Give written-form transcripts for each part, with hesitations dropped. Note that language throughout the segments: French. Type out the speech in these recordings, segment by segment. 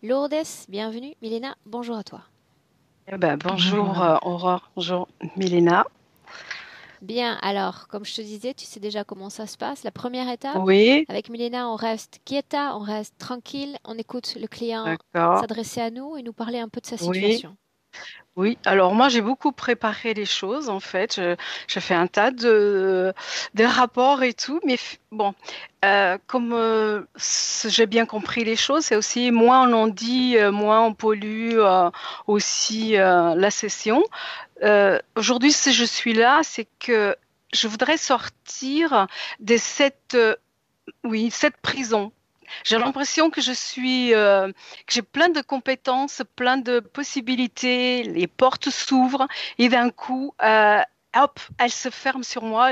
Lourdes, bienvenue. Milena, bonjour à toi. Bonjour Aurore, bonjour Milena. Bien, alors, comme je te disais, tu sais déjà comment ça se passe. La première étape, Oui, avec Milena, on reste quieta, on reste tranquille, on écoute le client d'accord. s'adresser à nous et nous parler un peu de sa Oui, situation. oui. Alors moi j'ai beaucoup préparé les choses en fait. Je fais un tas de rapports et tout, mais bon, comme j'ai bien compris les choses, c'est aussi moins on en dit, moins on pollue aussi la session. Aujourd'hui, si je suis là, c'est que je voudrais sortir de cette prison. J'ai l'impression que que j'ai plein de compétences, plein de possibilités, les portes s'ouvrent et d'un coup, hop, elles se ferment sur moi.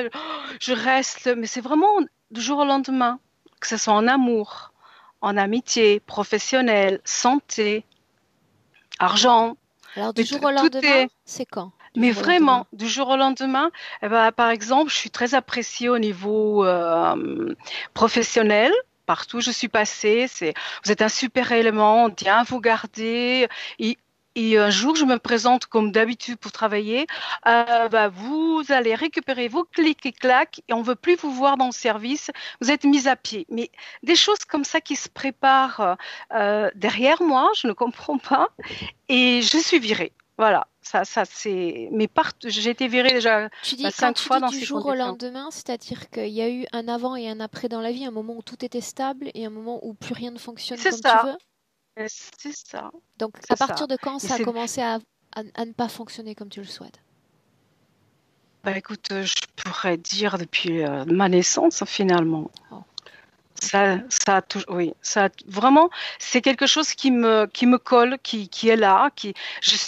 Je reste, mais c'est vraiment du jour au lendemain, que ce soit en amour, en amitié, professionnel, santé, argent, Alors, du mais jour au tout lendemain, est, c'est quand? Du mais jour au lendemain. vraiment, du jour au lendemain, par exemple, je suis très appréciée au niveau professionnel. Partout où je suis passée, vous êtes un super élément, on tient à vous garder. Et, et un jour, je me présente comme d'habitude pour travailler. Vous allez récupérer vos clics et claques et on veut plus vous voir dans le service. Vous êtes mis à pied. Mais des choses comme ça qui se préparent derrière moi, je ne comprends pas. Et je suis virée. Voilà, c'est. J'ai été virée déjà Tu dis, quand cinq tu fois dis dans du ces jour au conditions. lendemain, c'est-à-dire qu'il y a eu un avant et un après dans la vie, un moment où tout était stable et un moment où plus rien ne fonctionne C'est comme tu ça, veux? c'est ça, Donc, à c'est partir ça. de quand Et ça a commencé à ne pas fonctionner comme tu le souhaites? écoute, je pourrais dire depuis ma naissance finalement. Oh, ok. Oui, vraiment, c'est quelque chose qui me colle, qui est là,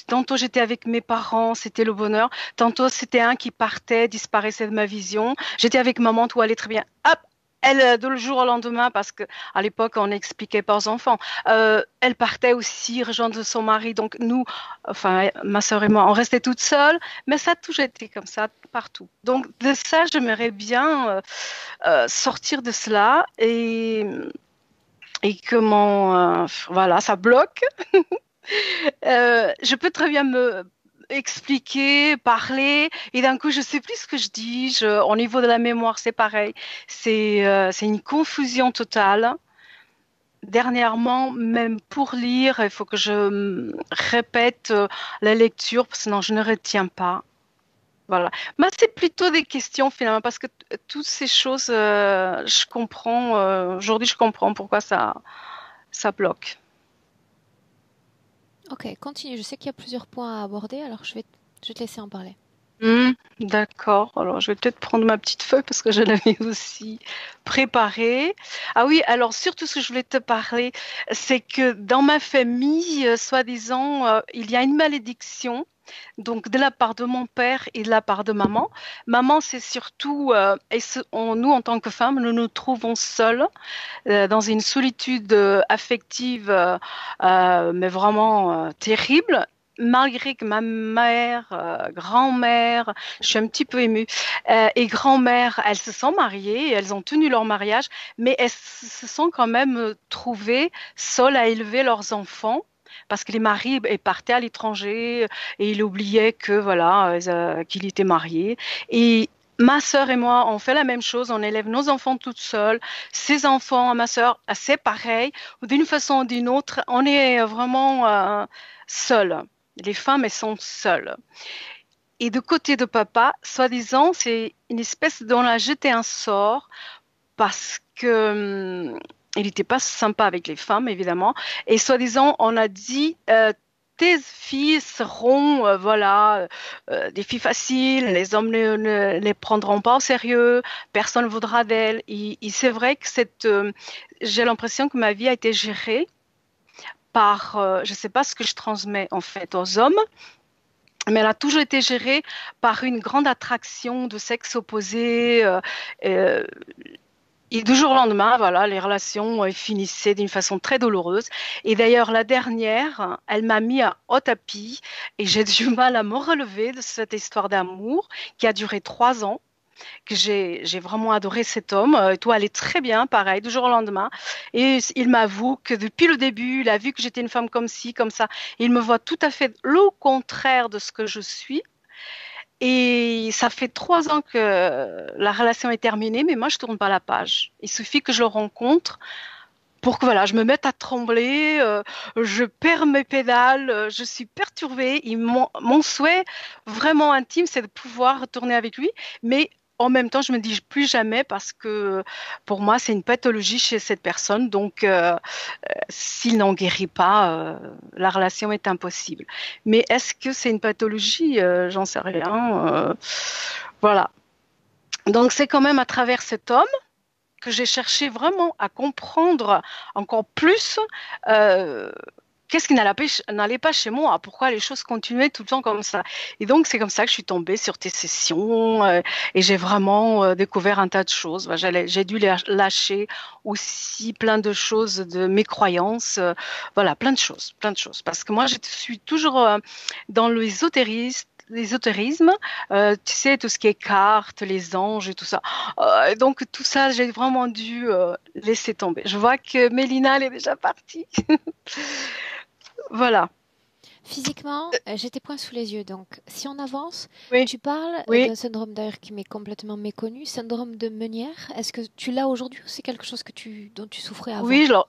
tantôt j'étais avec mes parents, c'était le bonheur, tantôt c'était un qui partait, disparaissait de ma vision, j'étais avec maman, tout allait très bien, hop, elle, de le jour au lendemain, parce que à l'époque, on n'expliquait pas aux enfants, elle partait aussi rejoindre son mari, donc nous, enfin, ma sœur et moi, on restait toutes seules, mais ça a toujours été comme ça, partout. Donc, de ça, j'aimerais bien sortir de cela et comment voilà, ça bloque. Je peux très bien me expliquer, parler, et d'un coup, je sais plus ce que je dis. Au niveau de la mémoire, c'est pareil. C'est une confusion totale. Dernièrement, même pour lire, il faut que je répète la lecture, parce que sinon je ne retiens pas. Voilà. Mais c'est plutôt des questions finalement, parce que toutes ces choses, je comprends, aujourd'hui je comprends pourquoi ça bloque. Ok, continue. Je sais qu'il y a plusieurs points à aborder, alors je vais te laisser en parler. D'accord. Alors, je vais peut-être prendre ma petite feuille parce que je l'avais aussi préparée. Ah oui, alors surtout ce que je voulais te parler, c'est que dans ma famille, soi-disant, il y a une malédiction. Donc, de la part de mon père et de la part de maman. Maman, c'est surtout, nous, en tant que femmes, nous nous trouvons seules dans une solitude affective, mais vraiment terrible. Malgré que ma mère, grand-mère, je suis un petit peu émue, et grand-mère, elles se sont mariées, et elles ont tenu leur mariage, mais elles se sont quand même trouvées seules à élever leurs enfants. Parce que les maris partaient à l'étranger et il oubliait que voilà qu'il était marié. Et ma sœur et moi, on fait la même chose, on élève nos enfants toutes seules, ses enfants, ma sœur, c'est pareil. D'une façon ou d'une autre, on est vraiment seuls. Les femmes, elles sont seules. Et de côté de papa, soi-disant, c'est une espèce dont on a jeté un sort parce que il n'était pas sympa avec les femmes, évidemment. Et soi-disant, on a dit tes filles seront, voilà, des filles faciles, les hommes ne les prendront pas au sérieux, personne ne voudra d'elles. Et c'est vrai que j'ai l'impression que ma vie a été gérée par, je ne sais pas ce que je transmets en fait aux hommes, mais elle a toujours été gérée par une grande attraction de sexe opposé. Euh, et du jour au lendemain, voilà, les relations finissaient d'une façon très douloureuse. Et d'ailleurs, la dernière, elle m'a mis au tapis et j'ai du mal à me relever de cette histoire d'amour qui a duré 3 ans. que j'ai vraiment adoré cet homme. Tout allait très bien, pareil, du jour au lendemain. Et il m'avoue que depuis le début, il a vu que j'étais une femme comme ci, comme ça. Il me voit tout à fait le contraire de ce que je suis. Et ça fait 3 ans que la relation est terminée, mais moi, je tourne pas la page. Il suffit que je le rencontre pour que voilà, je me mette à trembler, je perds mes pédales, je suis perturbée. Mon souhait vraiment intime, c'est de pouvoir retourner avec lui, mais en même temps, je me dis plus jamais parce que pour moi, c'est une pathologie chez cette personne. Donc, s'il n'en guérit pas, la relation est impossible. Mais est-ce que c'est une pathologie? J'en sais rien. Voilà. Donc, c'est quand même à travers cet homme que j'ai cherché vraiment à comprendre encore plus euh, qu'est-ce qui n'allait pas chez moi, pourquoi les choses continuaient tout le temps comme ça. Et donc, c'est comme ça que je suis tombée sur tes sessions et j'ai vraiment découvert un tas de choses. Bah, j'ai dû lâcher aussi plein de choses de mes croyances, voilà, plein de choses, plein de choses. Parce que moi, je suis toujours dans l'ésotérisme, tu sais, tout ce qui est cartes, les anges et tout ça. Donc, tout ça, j'ai vraiment dû laisser tomber. Je vois que Mélina, elle est déjà partie. Voilà. Physiquement, j'ai tes points sous les yeux. Donc, si on avance, Oui, tu parles oui, d'un syndrome d'ailleurs qui m'est complètement méconnu, syndrome de Meunière. Est-ce que tu l'as aujourd'hui ou c'est quelque chose dont tu souffrais avant? oui. Alors,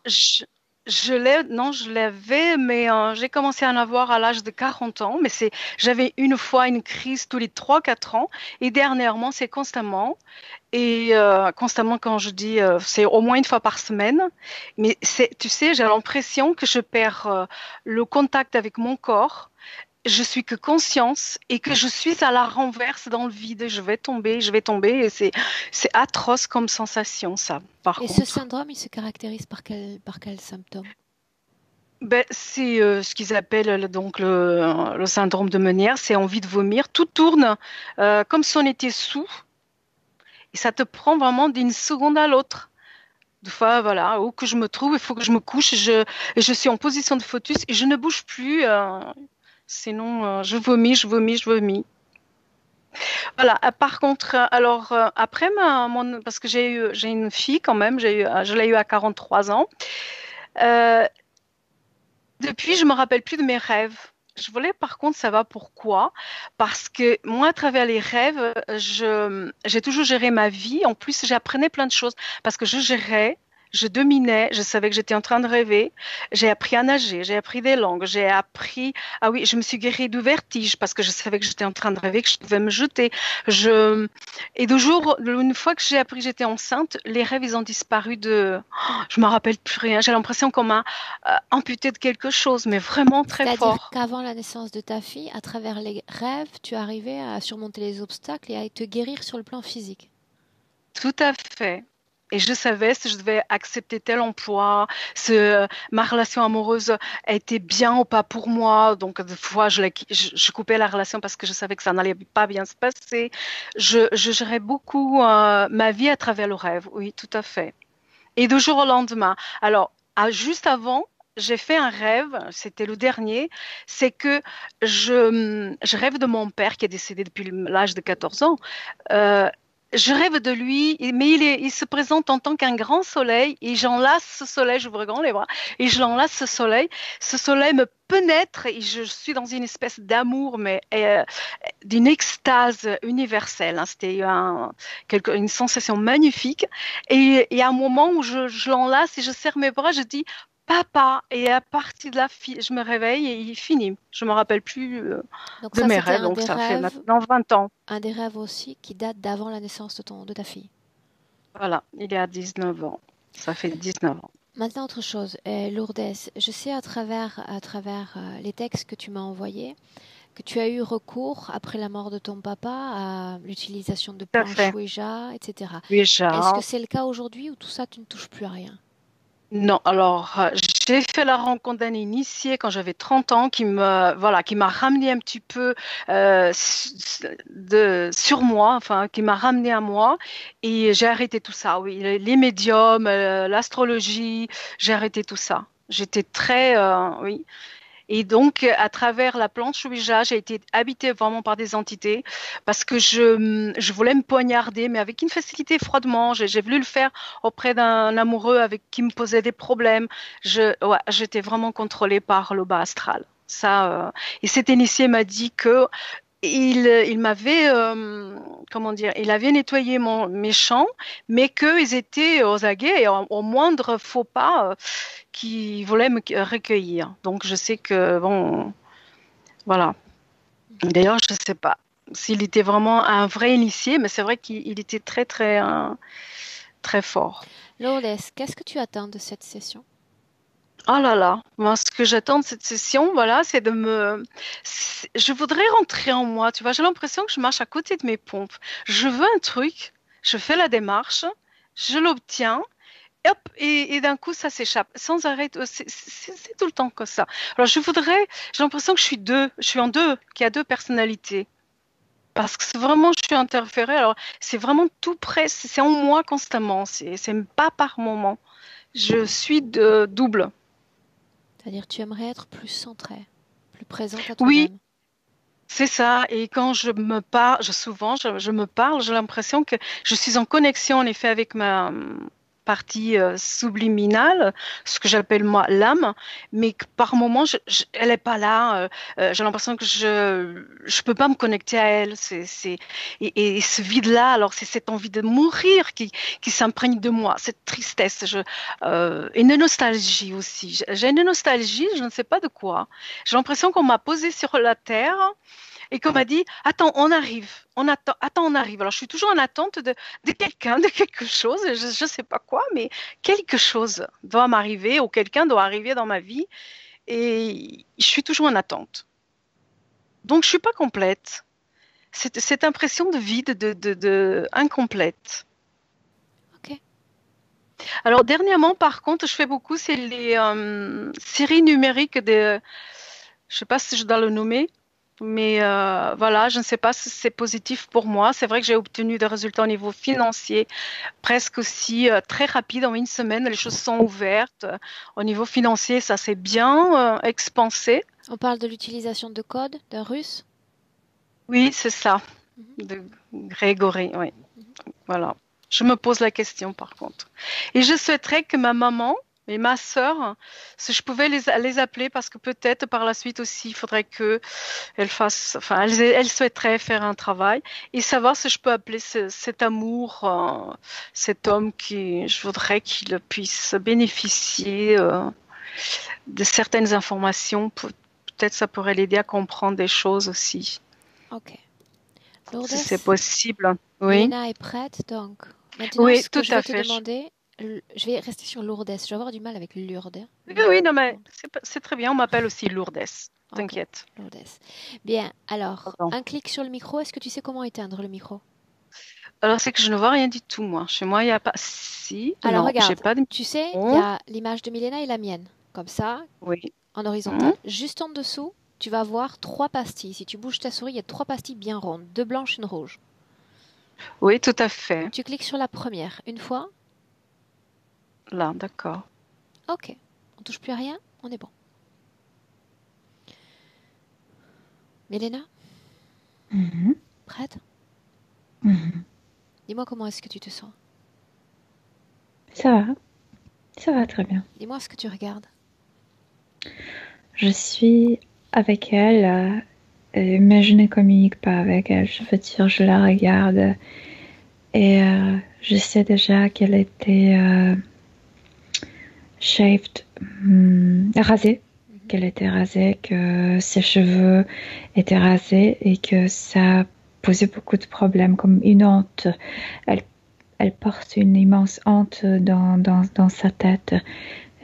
non, je l'avais, mais j'ai commencé à en avoir à l'âge de 40 ans. Mais j'avais une fois une crise tous les 3, 4 ans. Et dernièrement, c'est constamment. Et constamment, quand je dis, c'est au moins une fois par semaine. Mais tu sais, j'ai l'impression que je perds le contact avec mon corps. Je suis que conscience et que je suis à la renverse dans le vide. Je vais tomber. Et c'est atroce comme sensation, ça, par Et ce contre. syndrome, il se caractérise par quel symptôme? Ben, c'est ce qu'ils appellent donc le syndrome de Menière. C'est envie de vomir. Tout tourne comme si on était sous. Et ça te prend vraiment d'une seconde à l'autre. Des fois, voilà, où que je me trouve, il faut que je me couche. Et je suis en position de fœtus et je ne bouge plus. Sinon, je vomis, je vomis, je vomis. Voilà. Par contre, alors après parce que j'ai une fille quand même, je l'ai eu à 43 ans. Euh, Depuis, je me rappelle plus de mes rêves. Je voulais par contre savoir pourquoi. Parce que moi, à travers les rêves, j'ai toujours géré ma vie. En plus, j'apprenais plein de choses parce que je gérais, je dominais, je savais que j'étais en train de rêver. J'ai appris à nager, j'ai appris des langues, j'ai appris. Ah oui, je me suis guérie du vertige parce que je savais que j'étais en train de rêver, que je devais me jeter. Je... Et de jour, une fois que j'ai appris que j'étais enceinte, les rêves, ils ont disparu de. Je me rappelle plus rien. J'ai l'impression qu'on m'a amputé de quelque chose, mais vraiment très C'est-à-dire fort. qu'avant la naissance de ta fille, à travers les rêves, tu arrivais à surmonter les obstacles et à te guérir sur le plan physique. Tout à fait. Et je savais si je devais accepter tel emploi, si ma relation amoureuse était bien ou pas pour moi. Donc, des fois, je coupais la relation parce que je savais que ça n'allait pas bien se passer. Je gérais beaucoup ma vie à travers le rêve. Oui, tout à fait. Et du jour au lendemain. Alors, juste avant, j'ai fait un rêve, c'était le dernier, c'est que je rêve de mon père qui est décédé depuis l'âge de 14 ans. Euh, je rêve de lui, mais il se présente en tant qu'un grand soleil et j'enlace ce soleil, j'ouvre grand les bras et je l'enlace ce soleil. Ce soleil me pénètre et je suis dans une espèce d'amour, mais d'une extase universelle, hein. C'était une sensation magnifique. Et il y a un moment où je l'enlace et je serre mes bras, je dis papa. Et à partir de là, je me réveille et il finit. Je me rappelle plus Donc de ça, mes c'était rêves, donc ça fait maintenant 20 ans. un des rêves aussi qui date d'avant la naissance de ta fille. Voilà, il y a 19 ans. Ça fait 19 ans. Maintenant, autre chose, Lourdes, je sais à travers les textes que tu m'as envoyés que tu as eu recours, après la mort de ton papa, à l'utilisation de Tout à planches fait. Ouija, etc. Est-ce que Déjà. c'est le cas aujourd'hui ou tout ça, tu ne touches plus à rien? Non, alors j'ai fait la rencontre d'un initié quand j'avais 30 ans voilà, qui m'a ramené un petit peu sur moi, enfin qui m'a ramené à moi et j'ai arrêté tout ça. Oui, les médiums, l'astrologie, j'ai arrêté tout ça. J'étais très, oui. Et donc, à travers la planche Ouija, j'ai été habitée vraiment par des entités parce que je voulais me poignarder, mais avec une facilité froidement. J'ai voulu le faire auprès d'un amoureux avec qui me posait des problèmes. Ouais, j'étais vraiment contrôlée par le bas astral. Ça, et cet initié m'a dit que il m'avait, comment dire, il avait nettoyé mes champs, mais qu'ils étaient aux aguets et au moindre faux pas, qui voulait me recueillir. Donc je sais que, bon, voilà. D'ailleurs, je ne sais pas s'il était vraiment un vrai initié, mais c'est vrai qu'il était très, très, très fort. Lourdes, qu'est-ce que tu attends de cette session? Oh là là, moi, ce que j'attends de cette session, voilà, c'est de me... Je voudrais rentrer en moi, tu vois, j'ai l'impression que je marche à côté de mes pompes. Je veux un truc, je fais la démarche, je l'obtiens, et hop, et d'un coup, ça s'échappe, sans arrêt, c'est tout le temps comme ça. Alors, j'ai l'impression que je suis en deux, qu'il y a deux personnalités. Parce que c'est vraiment, je suis interférée, alors c'est vraiment tout près, c'est en moi constamment, c'est pas par moment. Je suis de double. C'est-à-dire, tu aimerais être plus centrée, plus présente à Oui, toi-même. c'est ça. Et quand je me parle, souvent, je me parle, j'ai l'impression que je suis en connexion, en effet, avec ma partie subliminale, ce que j'appelle moi l'âme, mais que par moment, elle n'est pas là. J'ai l'impression que je peux pas me connecter à elle. Et ce vide-là, alors c'est cette envie de mourir qui s'imprègne de moi, cette tristesse, une nostalgie aussi. J'ai une nostalgie, je ne sais pas de quoi. J'ai l'impression qu'on m'a posé sur la terre et qu'on m'a dit, attends, on arrive, on attend, attends, on arrive. Alors, je suis toujours en attente de quelqu'un, de quelque chose, je ne sais pas quoi, mais quelque chose doit m'arriver ou quelqu'un doit arriver dans ma vie et je suis toujours en attente. Donc, je ne suis pas complète. Cette impression de vide, de incomplète. Ok. Alors, dernièrement, par contre, je fais beaucoup, c'est les séries numériques de, je ne sais pas si je dois le nommer, mais voilà, je ne sais pas si c'est positif pour moi. C'est vrai que j'ai obtenu des résultats au niveau financier presque aussi très rapide. En une semaine, les choses sont ouvertes. Au niveau financier, ça s'est bien expansé. On parle de l'utilisation de code, d'un russe? Oui, c'est ça, Mhm, de Grégory, oui. mhm. Voilà. Je me pose la question par contre. Et je souhaiterais que ma maman et ma sœur, si je pouvais les appeler, parce que peut-être par la suite aussi, il faudrait que elles fassent, enfin, elles souhaiteraient faire un travail et savoir si je peux appeler cet amour, cet homme qui, je voudrais qu'il puisse bénéficier de certaines informations. Peut-être ça pourrait l'aider à comprendre des choses aussi, Ok. si c'est Lourdes, possible. Oui, Milena est prête, donc maintenant oui, ce que tout je vais à te fait. demander, je vais rester sur Lourdes, je vais avoir du mal avec Lourdes. Oui, oui, non, mais c'est très bien. On m'appelle aussi Lourdes. Ok, T'inquiète. Lourdes. Bien, alors, Pardon. un clic sur le micro, est-ce que tu sais comment éteindre le micro? Alors, c'est que je ne vois rien du tout, moi. Chez moi, il n'y a pas. Si, Alors non, j'ai regarde, pas de tu sais, il y micro. a l'image de Milena et la mienne, comme ça, Oui. en Hmm. horizontal. Juste en dessous, tu vas voir trois pastilles. Si tu bouges ta souris, il y a trois pastilles bien rondes, deux blanches, une rouge. Oui, tout à fait. Tu cliques sur la première une fois. Là, d'accord. Ok, on touche plus à rien, on est bon. Milena, Mhm, prête? mhm. Dis-moi comment est-ce que tu te sens. Ça va, ça va très bien. Dis-moi ce que tu regardes. Je suis avec elle, mais je ne communique pas avec elle. Je veux dire, je la regarde et je sais déjà qu'elle était shaved, rasée, Mhm. qu'elle était rasée, que ses cheveux étaient rasés et que ça posait beaucoup de problèmes, comme une honte. Elle, elle porte une immense honte dans sa tête.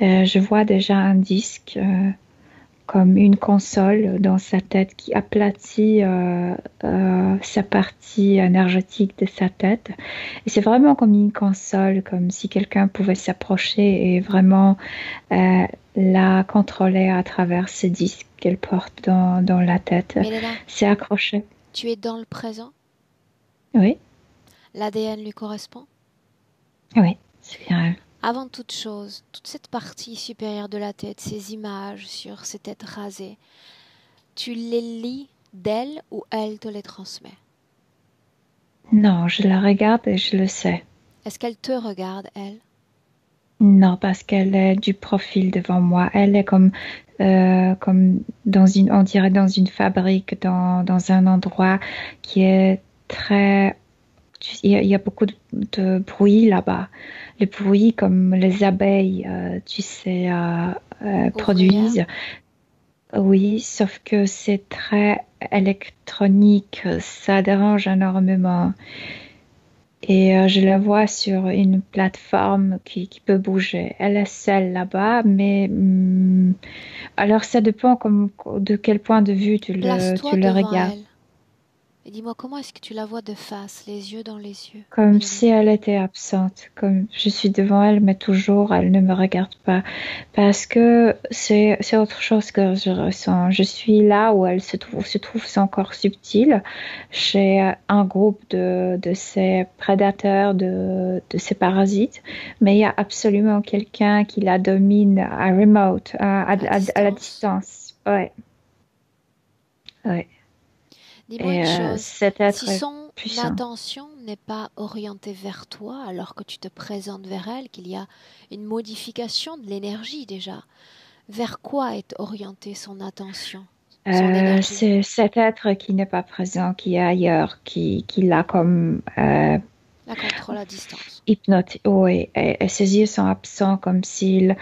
Je vois déjà un disque comme une console dans sa tête qui aplatit sa partie énergétique de sa tête. Et c'est vraiment comme une console, comme si quelqu'un pouvait s'approcher et vraiment la contrôler à travers ce disque qu'elle porte dans la tête. Milena, C'est accroché. tu es dans le présent. Oui, L'ADN lui correspond. oui, c'est bien elle. Avant toute chose, toute cette partie supérieure de la tête, ces images sur ces têtes rasées, tu les lis d'elle ou elle te les transmet? Non, je la regarde et je le sais. Est-ce qu'elle te regarde, elle? Non, parce qu'elle est du profil devant moi. Elle est comme dans on dirait dans une fabrique, dans un endroit qui est très, il y a beaucoup de bruit là-bas. Le bruit comme les abeilles, tu sais, Ouvrière? produisent. Oui, sauf que c'est très électronique. Ça dérange énormément. Et je la vois sur une plateforme qui peut bouger. Elle est seule là-bas, mais alors ça dépend de quel point de vue tu Place-toi le devant regardes. elle. Et dis-moi, comment est-ce que tu la vois de face, les yeux dans les yeux, Comme Milena? si elle était absente, comme je suis devant elle, mais toujours elle ne me regarde pas. Parce que c'est autre chose que je ressens. Je suis là où elle se trouve son corps subtil, chez un groupe de ces prédateurs, de ces parasites, mais il y a absolument quelqu'un qui la domine à remote, à la À distance. distance. Ouais, ouais. Dis-moi Et une chose, cet si être est son puissant. attention n'est pas orientée vers toi alors que tu te présentes vers elle, qu'il y a une modification de l'énergie déjà, vers quoi est orientée son attention, son énergie? C'est cet être qui n'est pas présent, qui est ailleurs, qui l'a comme La contrôle à distance. hypnotisé. Oui, et ses yeux sont absents, comme s'il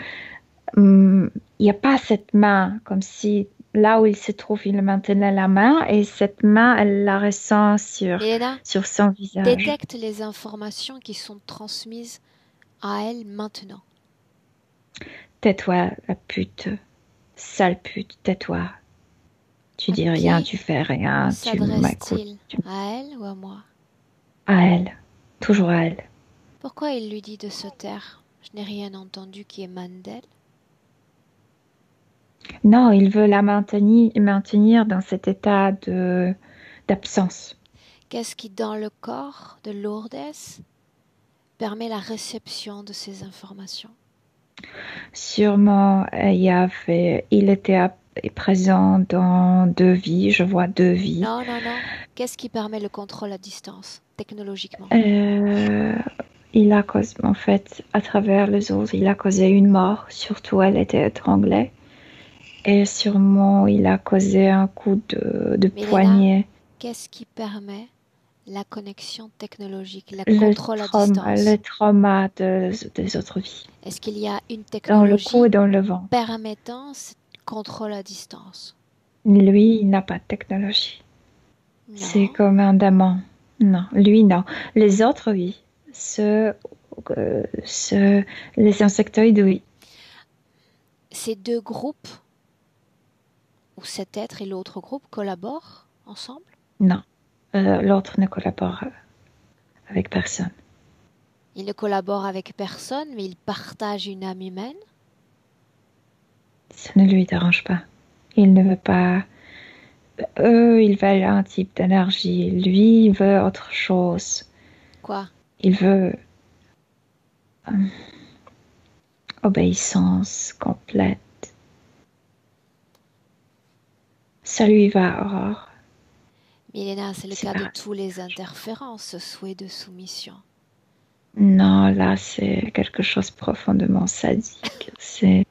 hum, il n'y a pas cette main, comme si là où il se trouve, il maintenait la main et cette main, elle la ressent Milena, sur son visage. détecte les informations qui sont transmises à elle maintenant. Tais-toi, la pute, sale pute, tais-toi. Tu À dis rien, qui tu fais rien, tu m'écoutes. s'adresse-t-il? À elle ou à moi? À elle, toujours à elle. Pourquoi il lui dit de se taire? Je n'ai rien entendu qui émane d'elle. Non, il veut la maintenir dans cet état d'absence. Qu'est-ce qui, dans le corps de Lourdes, permet la réception de ces informations? Sûrement, il était présent dans 2 vies, je vois 2 vies. Non, non, non. Qu'est-ce qui permet le contrôle à distance, technologiquement? Euh, il a causé, en fait, à travers les autres, il a causé une mort, surtout elle était étranglée. Et sûrement, il a causé un coup de Milena, poignet. qu'est-ce qui permet la connexion technologique, le Le contrôle à trauma, le distance? trauma des autres vies, Est-ce qu'il y a une dans le cou technologie et dans le ventre. permettant ce contrôle à distance? Lui, il n'a pas de technologie. C'est Non. comme un démon. Non, lui, non. Les autres, oui. Les insectoïdes, oui. Ces deux groupes, ou cet être et l'autre groupe, collaborent ensemble? Non. L'autre ne collabore avec personne. Ils ne collaborent avec personne, mais ils partagent une âme humaine? Ça ne lui dérange pas. Il ne veut pas. Eux, ils veulent un type d'énergie. Lui, il veut autre chose. Quoi? Il veut obéissance complète. Ça lui va, Aurore. Milena, c'est le C'est cas de pas. tous les interférents, ce souhait de soumission. Non, là, c'est quelque chose de profondément sadique. C'est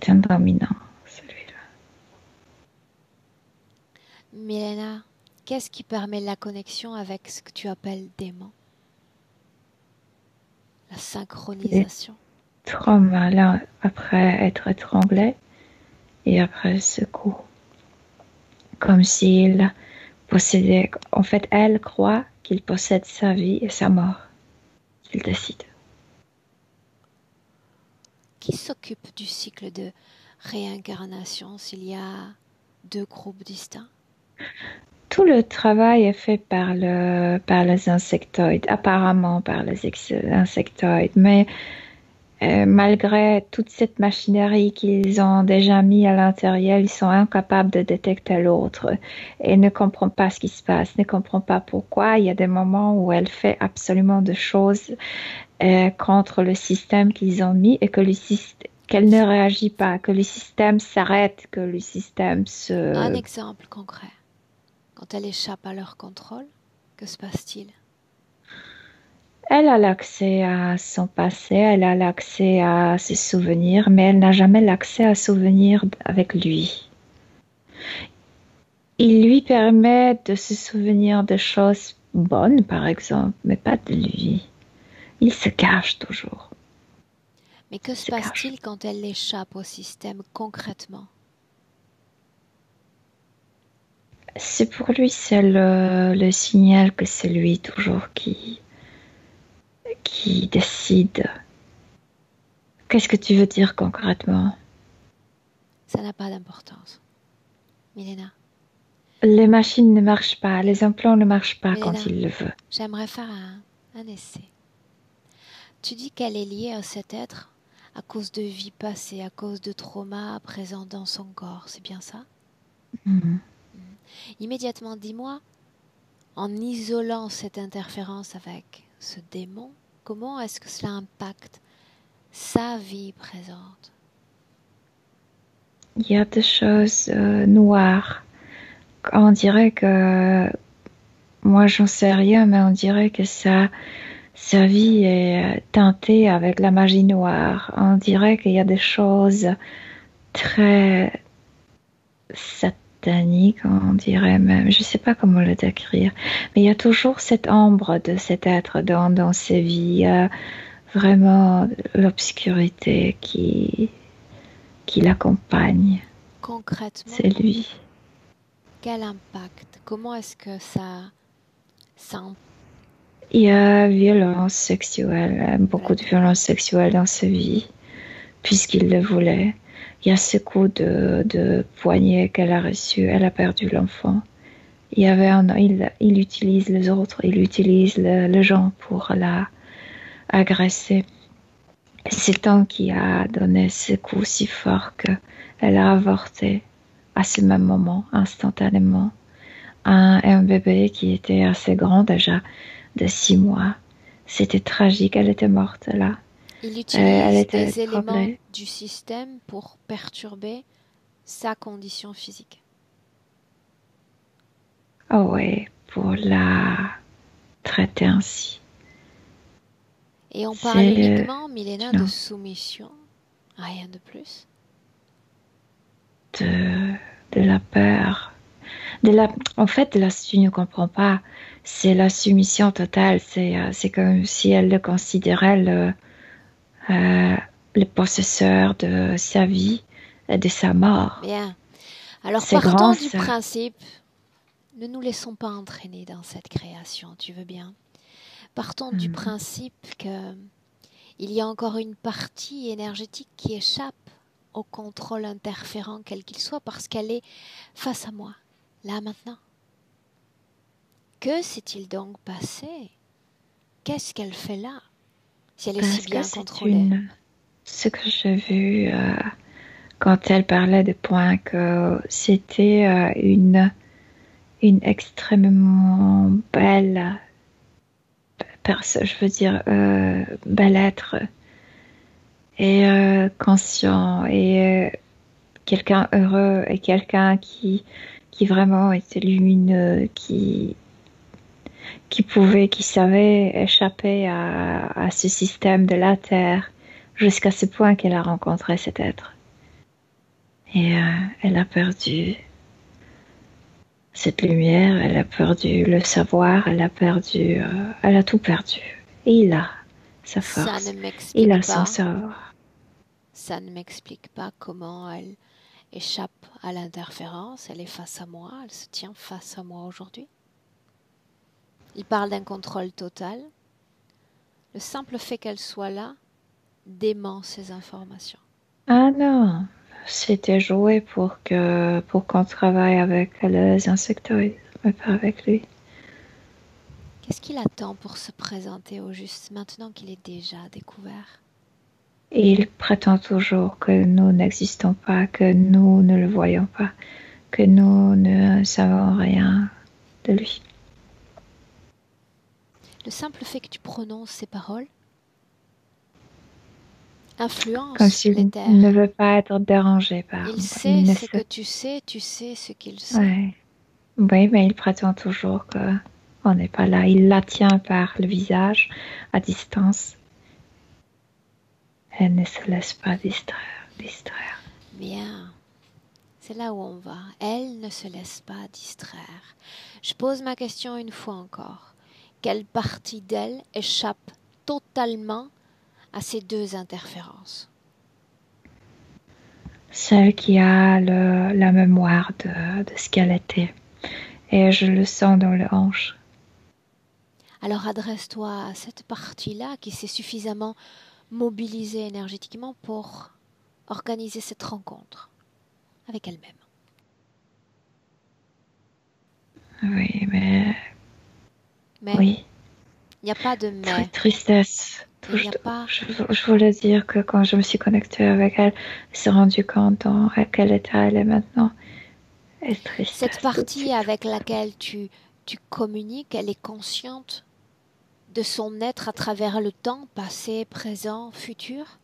un dominant, celui-là. Milena, qu'est-ce qui permet la connexion avec ce que tu appelles démon? La Les synchronisation. traumas, là, après être étranglé et après ce coup. Comme s'il possédait. En fait, elle croit qu'il possède sa vie et sa mort. Qu'il décide. Qui s'occupe du cycle de réincarnation s'il y a deux groupes distincts? Tout le travail est fait par les insectoïdes, apparemment par les insectoïdes, mais malgré toute cette machinerie qu'ils ont déjà mis à l'intérieur, ils sont incapables de détecter l'autre et ne comprennent pas ce qui se passe, ne comprennent pas pourquoi. Il y a des moments où elle fait absolument des choses contre le système qu'ils ont mis et que qu'elle ne réagit pas, que le système s'arrête, que le système Un se... exemple concret. Quand elle échappe à leur contrôle, que se passe-t-il? Elle a l'accès à son passé, elle a l'accès à ses souvenirs, mais elle n'a jamais l'accès à souvenirs avec lui. Il lui permet de se souvenir de choses bonnes, par exemple, mais pas de lui. Il se cache toujours. Mais que se passe-t-il quand elle échappe au système concrètement? C'est pour lui, c'est le signal que c'est lui toujours qui décide. Qu'est-ce que tu veux dire concrètement? Ça n'a pas d'importance. Milena. Les machines ne marchent pas, les implants ne marchent pas Milena, quand il le veut. J'aimerais faire un essai. Tu dis qu'elle est liée à cet être à cause de vies passées, à cause de traumas présents dans son corps, c'est bien ça? Immédiatement, dis-moi, en isolant cette interférence avec ce démon, comment est-ce que cela impacte sa vie présente? Il y a des choses noires. On dirait que, moi j'en sais rien, mais on dirait que sa vie est teintée avec la magie noire. On dirait qu'il y a des choses très sataniques, on dirait même. Je ne sais pas comment le décrire. Mais il y a toujours cette ombre de cet être dans ses vies. Vraiment l'obscurité qui l'accompagne. Concrètement, C'est lui. quel impact? Comment est-ce que ça Il y a violence sexuelle, beaucoup de violence sexuelle dans sa vie, puisqu'il le voulait. Il y a ce coup de poignet qu'elle a reçu, elle a perdu l'enfant. Il utilise les autres, il utilise les gens pour la agresser. C'est Tom qui a donné ce coup si fort qu'elle a avorté à ce même moment, instantanément. Un bébé qui était assez grand déjà, de 6 mois. C'était tragique, elle était morte là. Il Elle utilise était des éléments troublée. du système pour perturber sa condition physique. Oh oui, pour la traiter ainsi. Et on parle uniquement, Milena, de soumission, rien de plus. De la peur. En fait, là, tu ne comprends pas. C'est la soumission totale. C'est comme si elle le considérait le possesseur de sa vie et de sa mort. Bien. Alors partons du principe, ne nous laissons pas entraîner dans cette création, tu veux bien. Partons du principe que il y a encore une partie énergétique qui échappe au contrôle interférent quel qu'il soit parce qu'elle est face à moi, là maintenant. Que s'est-il donc passé? Qu'est-ce qu'elle fait là, si elle est si bien contrôlée? Ce que j'ai vu quand elle parlait de points, que c'était une extrêmement belle personne, je veux dire, bel être et conscient et quelqu'un heureux et quelqu'un qui vraiment était lumineux, qui savait échapper à ce système de la Terre jusqu'à ce point qu'elle a rencontré cet être. Et elle a perdu cette lumière, elle a perdu le savoir, elle a tout perdu. Et il a sa force, il a son savoir. Ça ne m'explique pas comment elle échappe à l'interférence, elle est face à moi, elle se tient face à moi aujourd'hui. Il parle d'un contrôle total. Le simple fait qu'elle soit là dément ces informations. Ah non, c'était joué pour qu'on travaille avec les insectoïdes, mais pas avec lui. Qu'est-ce qu'il attend pour se présenter au juste maintenant qu'il est déjà découvert? Et il prétend toujours que nous n'existons pas, que nous ne le voyons pas, que nous ne savons rien de lui. Le simple fait que tu prononces ces paroles Comme influence s'il l'éther. ne veut pas être dérangé par Il moi. sait ce que tu sais ce qu'il sait. Ouais. Oui, mais il prétend toujours que on n'est pas là. Il la tient par le visage à distance. Elle ne se laisse pas distraire. Bien. C'est là où on va. Elle ne se laisse pas distraire. Je pose ma question une fois encore. Quelle partie d'elle échappe totalement à ces deux interférences? Celle qui a la mémoire de ce qu'elle était. Et je le sens dans le hanche. Alors adresse-toi à cette partie-là qui s'est suffisamment mobilisée énergétiquement pour organiser cette rencontre avec elle-même. Oui, mais Mais oui, il n'y a pas de mais. tristesse. Il n'y a pas. Je voulais dire que quand je me suis connectée avec elle, je me suis rendu compte à quel état elle est maintenant. Et tristesse. Cette partie avec laquelle tu communiques, elle est consciente de son être à travers le temps, passé, présent, futur?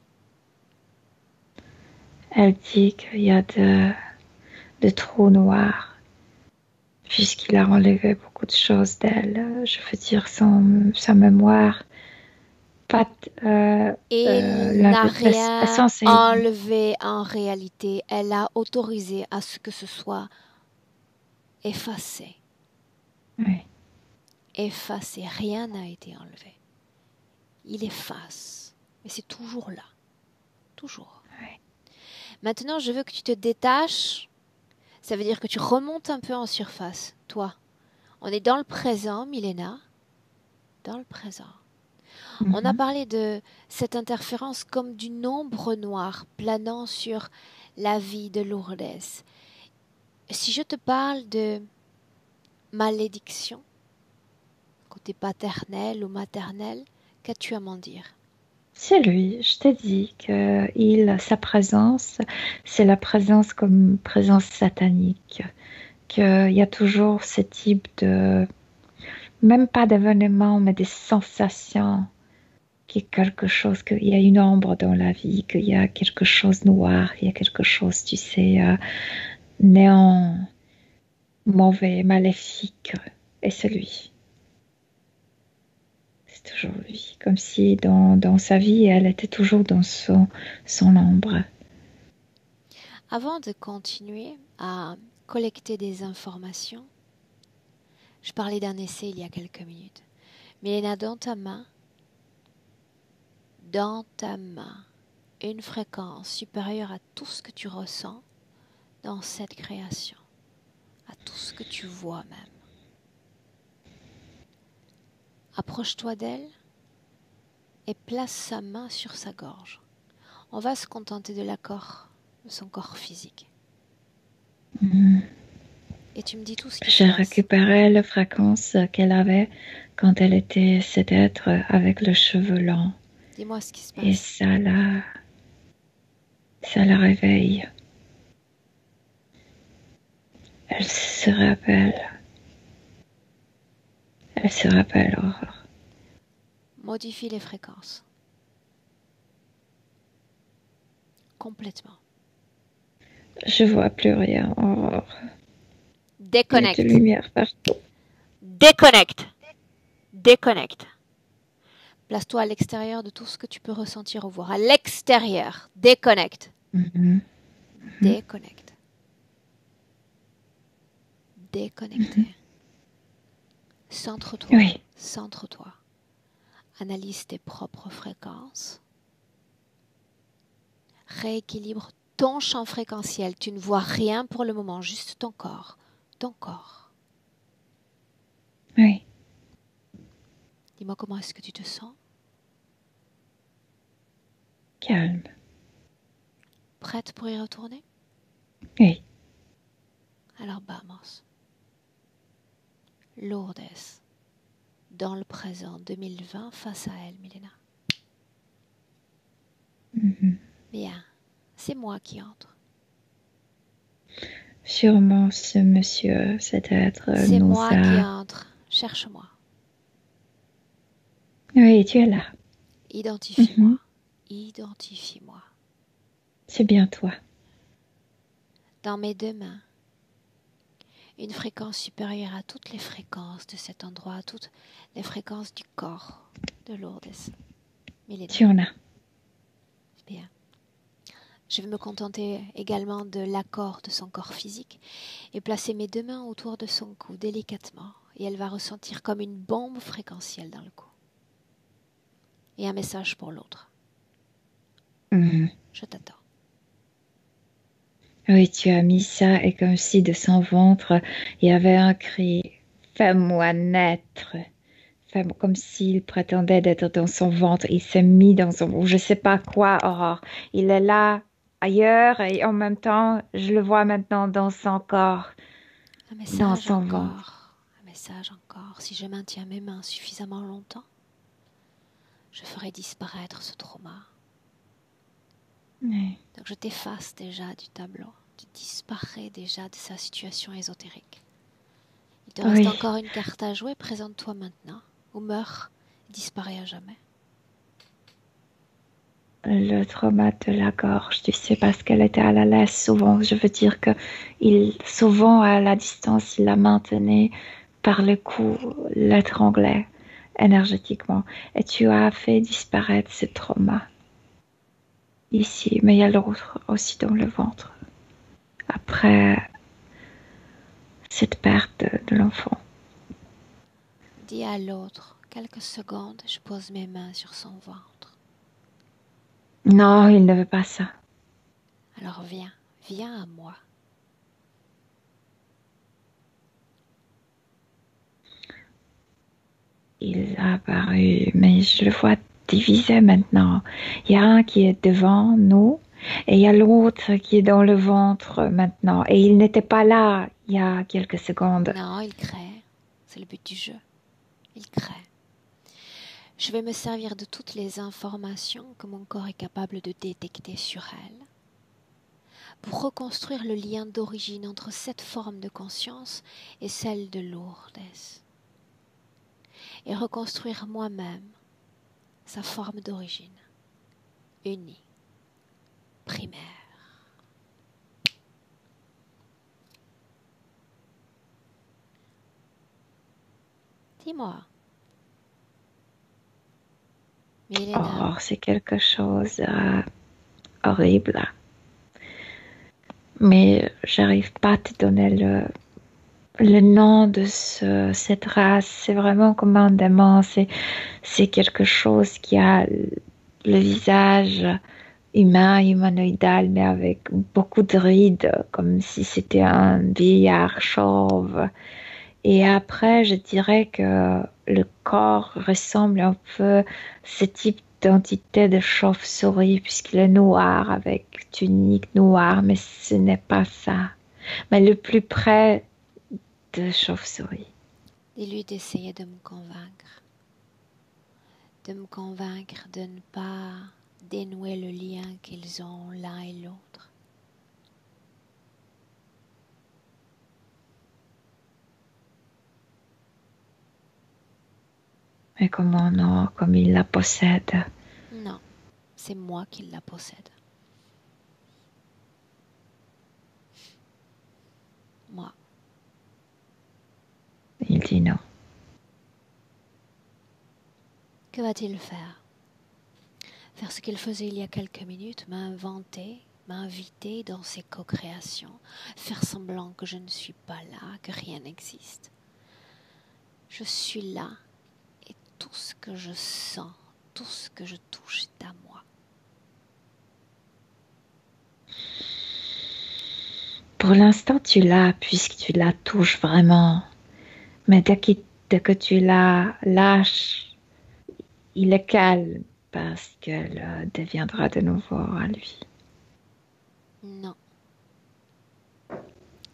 Elle dit qu'il y a de trous noirs, puisqu'il a enlevé beaucoup de choses d'elle. Je veux dire, sa mémoire, pas Il n'a rien censée. enlevé en réalité. Elle a autorisé à ce que ce soit effacé. Oui. Effacé. Rien n'a été enlevé. Il efface. Mais c'est toujours là. Toujours. Oui. Maintenant, je veux que tu te détaches. Ça veut dire que tu remontes un peu en surface, toi. On est dans le présent, Milena. Dans le présent. On a parlé de cette interférence comme d'une ombre noire planant sur la vie de Lourdes. Si je te parle de malédiction, côté paternel ou maternel, qu'as-tu à m'en dire? C'est lui, je t'ai dit que sa présence, c'est la présence comme présence satanique. Qu'il y a toujours ce type de, même pas d'événements, mais des sensations, qu'il y a quelque chose, qu'il y a une ombre dans la vie, qu'il y a quelque chose de noir, il y a quelque chose, tu sais, néant, mauvais, maléfique. Et c'est lui. C'est toujours lui. Comme si dans sa vie, elle était toujours dans son ombre. Avant de continuer à collecter des informations, je parlais d'un essai il y a quelques minutes. Milena, dans ta main, une fréquence supérieure à tout ce que tu ressens dans cette création, à tout ce que tu vois même. Approche-toi d'elle et place sa main sur sa gorge. On va se contenter de son corps physique. Et tu me dis tout ce qui se J'ai passe. récupéré la fréquence qu'elle avait quand elle était cet être avec le cheveu lent. Dis-moi ce qui se passe. Et ça la réveille. Elle se rappelle. Elle se rappelle, Aurore. Modifie les fréquences. Complètement. Je vois plus rien, Aurore. Déconnecte. Il y a de lumière partout. Déconnecte. Déconnecte. Place-toi à l'extérieur de tout ce que tu peux ressentir ou voir. À l'extérieur. Déconnecte. Déconnecte. Déconnecté. Centre-toi. Oui. Centre-toi. Analyse tes propres fréquences. Rééquilibre ton champ fréquentiel. Tu ne vois rien pour le moment, juste ton corps. Ton corps. Oui. Dis-moi comment est-ce que tu te sens? Calme. Prête pour y retourner? Oui. Alors vamos. Lourdes. Dans le présent 2020 face à elle, Milena. Bien, c'est moi qui entre. Sûrement ce monsieur, cet être C'est nous moi qui a... entre. Cherche-moi. Oui, tu es là. Identifie-moi. Identifie-moi. C'est bien toi. Dans mes deux mains, une fréquence supérieure à toutes les fréquences de cet endroit, à toutes les fréquences du corps de Lourdes. Milena. Tu en as. Bien. Je vais me contenter également de l'accord de son corps physique et placer mes deux mains autour de son cou délicatement, et elle va ressentir comme une bombe fréquentielle dans le cou. Et un message pour l'autre. Je t'attends. Oui, tu as mis ça et comme si de son ventre, il y avait un cri. Fais-moi naître. Comme s'il prétendait d'être dans son ventre. Il s'est mis dans son ventre. Je sais pas quoi, Aurore. Il est là, ailleurs, et en même temps, je le vois maintenant dans son corps, Un dans message son ventre. encore. Un message encore. Si je maintiens mes mains suffisamment longtemps, je ferai disparaître ce trauma. Oui. Donc je t'efface déjà du tableau. Tu disparais déjà de sa situation ésotérique. Il te reste Oui. encore une carte à jouer. Présente-toi maintenant. Ou meurs et disparais à jamais. Le trauma de la gorge, tu sais, parce qu'elle était à la laisse souvent. Je veux dire que souvent à la distance, il la maintenait par le cou, l'étranglait énergétiquement. Et tu as fait disparaître ce trauma ici, mais il y a l'autre aussi dans le ventre. Après cette perte de l'enfant. Dis à l'autre. Quelques secondes, je pose mes mains sur son ventre. Non, il ne veut pas ça. Alors viens, viens à moi. Il a apparu, mais je le vois divisé maintenant. Il y a un qui est devant nous et il y a l'autre qui est dans le ventre maintenant. Et il n'était pas là il y a quelques secondes. Non, il crée. C'est le but du jeu. Il crée. Je vais me servir de toutes les informations que mon corps est capable de détecter sur elle pour reconstruire le lien d'origine entre cette forme de conscience et celle de Lourdes et reconstruire moi-même sa forme d'origine, unie, primaire. Dis-moi, Milena, Oh, c'est quelque chose horrible. Mais j'arrive pas à te donner le nom de cette race. C'est vraiment comme un démon. C'est quelque chose qui a le visage humain, humanoïdal, mais avec beaucoup de rides, comme si c'était un vieillard chauve. Et après, je dirais que le corps ressemble un peu à ce type d'entité de chauve-souris, puisqu'il est noir avec tunique noire, mais ce n'est pas ça. Mais le plus près de chauve-souris. dis-lui d'essayer de me convaincre. De me convaincre de ne pas dénouer le lien qu'ils ont l'un et l'autre. Mais comment non, comme il la possède. Non, c'est moi qui la possède. Moi. Il dit non. Que va-t-il faire? Faire ce qu'il faisait il y a quelques minutes, m'inventer, m'inviter dans ses co-créations, faire semblant que je ne suis pas là, que rien n'existe. Je suis là et tout ce que je sens, tout ce que je touche est à moi. Pour l'instant, tu l'as, puisque tu la touches vraiment. Mais dès que tu la lâches, il est calme parce qu'elle deviendra de nouveau à lui. Non.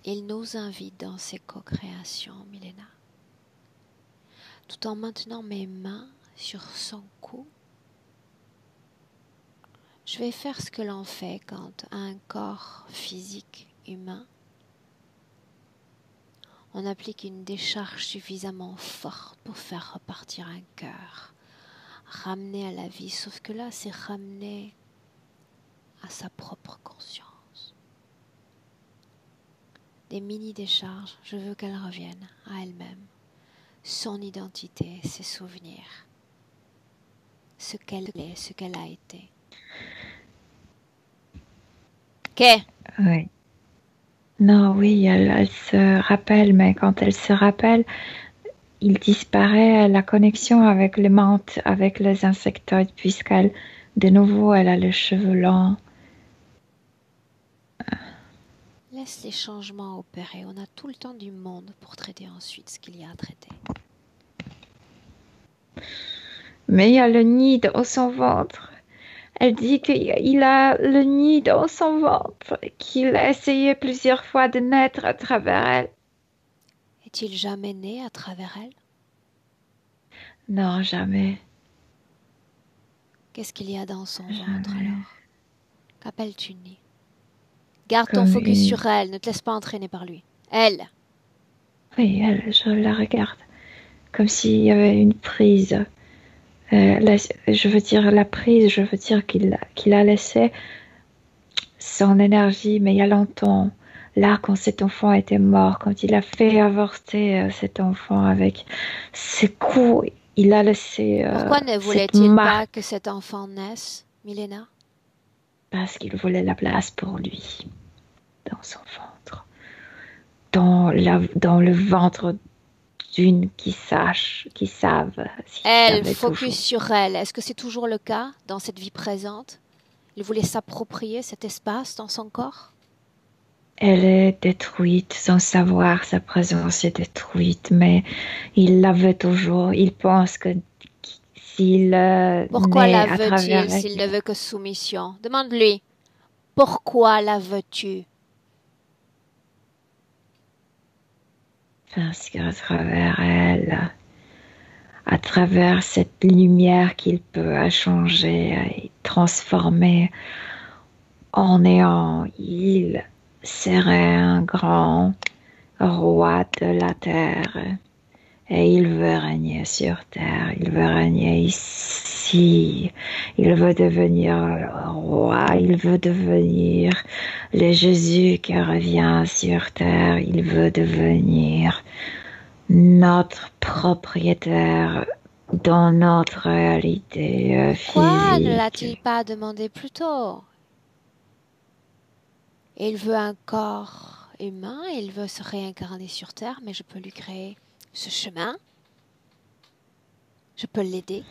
Il nous invite dans ses co-créations, Milena. Tout en maintenant mes mains sur son cou, Je vais faire ce que l'on fait quand un corps physique humain, on applique une décharge suffisamment forte pour faire repartir un cœur, ramener à la vie, sauf que là, c'est ramener à sa propre conscience. Des mini-décharges, je veux qu'elle revienne à elle-même, son identité, ses souvenirs, ce qu'elle est, ce qu'elle a été. Qu'est? Oui. Non, oui, elle se rappelle, mais quand elle se rappelle, il disparaît la connexion avec les menthes, avec les insectoïdes, puisqu'elle, de nouveau, elle a les cheveux longs. Laisse les changements opérer. On a tout le temps du monde pour traiter ensuite ce qu'il y a à traiter. Mais il y a le nid dans son ventre. Elle dit qu'il a le nid dans son ventre, qu'il a essayé plusieurs fois de naître à travers elle. Est-il jamais né à travers elle? Non, jamais. Qu'est-ce qu'il y a dans son ventre Jamais. alors? Qu'appelles-tu nid? Garde ton Comme focus une... sur elle, ne te laisse pas entraîner par lui. Elle! Oui, elle, je la regarde. Comme s'il y avait une prise. Je veux dire la prise, je veux dire qu'il a laissé son énergie, mais il y a longtemps. Là, quand cet enfant était mort, quand il a fait avorter cet enfant avec ses coups, il a laissé Pourquoi ne cette voulait-il pas marque que cet enfant naisse, Milena? parce qu'il voulait la place pour lui dans son ventre, dans le ventre d'une qui savent si Elle, savait focus toujours. sur elle. Est-ce que c'est toujours le cas dans cette vie présente? Il voulait s'approprier cet espace dans son corps? Elle est détruite sans savoir, sa présence est détruite, mais il la veut toujours. Il pense que s'il Pourquoi naît la à travers veut-il s'il ne elle, veut que soumission? Demande-lui. Pourquoi la veux-tu? parce qu'à travers elle, à travers cette lumière qu'il peut changer et transformer en néant, il serait un grand roi de la terre. Et il veut régner sur terre, il veut régner ici, il veut devenir le roi, il veut devenir le Jésus qui revient sur terre, il veut devenir notre propriétaire dans notre réalité Pourquoi ne l'a-t-il physique. pas demandé plus tôt? Il veut un corps humain, il veut se réincarner sur Terre, mais je peux lui créer ce chemin. Je peux l'aider.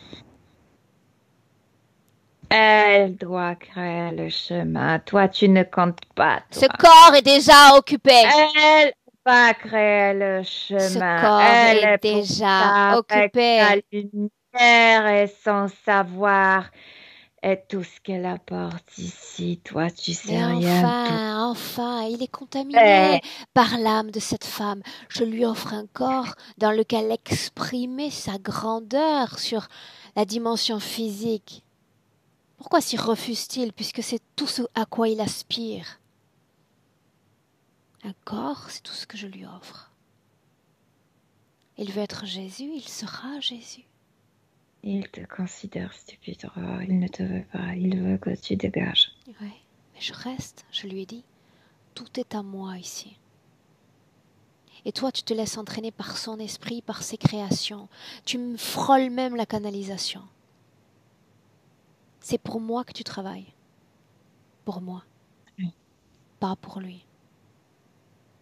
Elle doit créer le chemin. Toi, tu ne comptes pas, Ce toi. corps est déjà occupé. Elle va créer le Ce chemin. corps Elle est est pour déjà ça avec sa occupé. lumière et son savoir et tout ce qu'elle apporte ici. Toi, tu sais Mais rien tout. enfin, il est contaminé Fait. par l'âme de cette femme. Je lui offre un corps dans lequel exprimer sa grandeur sur la dimension physique. Pourquoi s'y refuse-t-il puisque c'est tout ce à quoi il aspire? Un corps, c'est tout ce que je lui offre. Il veut être Jésus, il sera Jésus. Il te considère stupide, Aurore. Il ne te veut pas. Il veut que tu dégages. Oui, mais je reste, je lui ai dit. Tout est à moi ici. Et toi, tu te laisses entraîner par son esprit, par ses créations. Tu me frôles même la canalisation. C'est pour moi que tu travailles. Pour moi. Oui. Pas pour lui.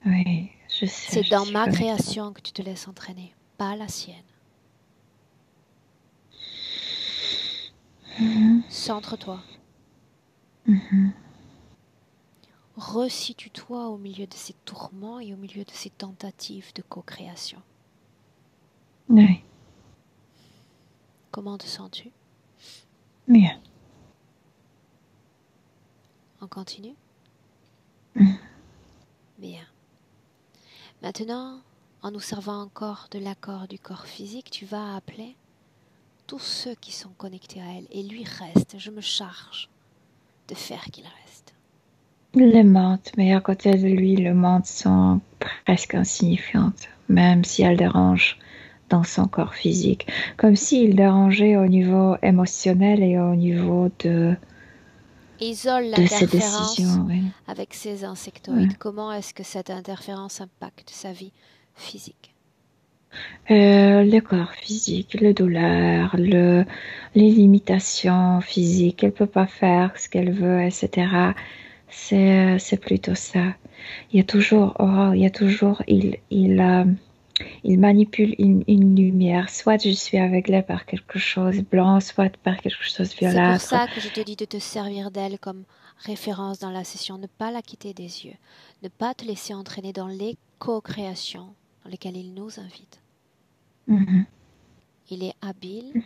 Oui, je sais. C'est je dans suis ma connectée. création que tu te laisses entraîner, pas la sienne. Centre-toi. Resitue-toi au milieu de ces tourments et au milieu de ces tentatives de co-création. Oui, Comment te sens-tu? mieux. On continue? Mhm. Bien. Maintenant, en nous servant encore de l'accord du corps physique, tu vas appeler tous ceux qui sont connectés à elle. Et lui reste, je me charge de faire qu'il reste. Les menthes, mais à côté de lui, les menthes sont presque insignifiantes, même si elles dérangent dans son corps physique, comme s'il dérangeait au niveau émotionnel et au niveau Isole de ses l'interférence décisions. Oui. avec ces insectoïdes. Ouais. Comment est-ce que cette interférence impacte sa vie physique? Le corps physique, les douleurs, les limitations physiques, elle peut pas faire ce qu'elle veut, etc. C'est plutôt ça. Il y a toujours, il manipule une lumière. Soit je suis aveuglée par quelque chose de blanc, soit par quelque chose de C'est pour violâtre. ça que je te dis de te servir d'elle comme référence dans la session, ne pas la quitter des yeux, ne pas te laisser entraîner dans les co-créations dans lesquelles il nous invite. Mhm. Il est habile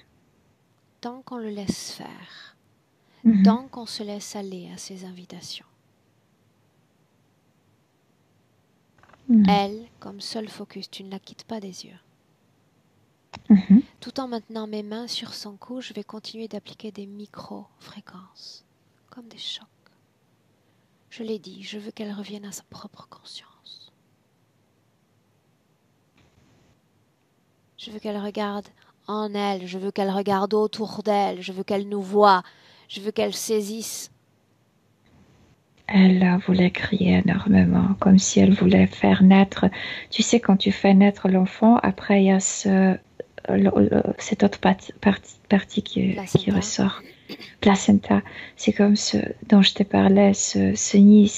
tant qu'on le laisse faire, Mhm. tant qu'on se laisse aller à ses invitations. Mhm. Elle, comme seul focus, tu ne la quittes pas des yeux. Mhm. Tout en maintenant mes mains sur son cou, je vais continuer d'appliquer des micro-fréquences, comme des chocs. Je l'ai dit, je veux qu'elle revienne à sa propre conscience. Je veux qu'elle regarde en elle, je veux qu'elle regarde autour d'elle, je veux qu'elle nous voie, je veux qu'elle saisisse. Elle voulait crier énormément, comme si elle voulait faire naître. Tu sais, quand tu fais naître l'enfant, après il y a cette autre partie qui ressort. Placenta. C'est comme ce dont je te parlais, ce nid,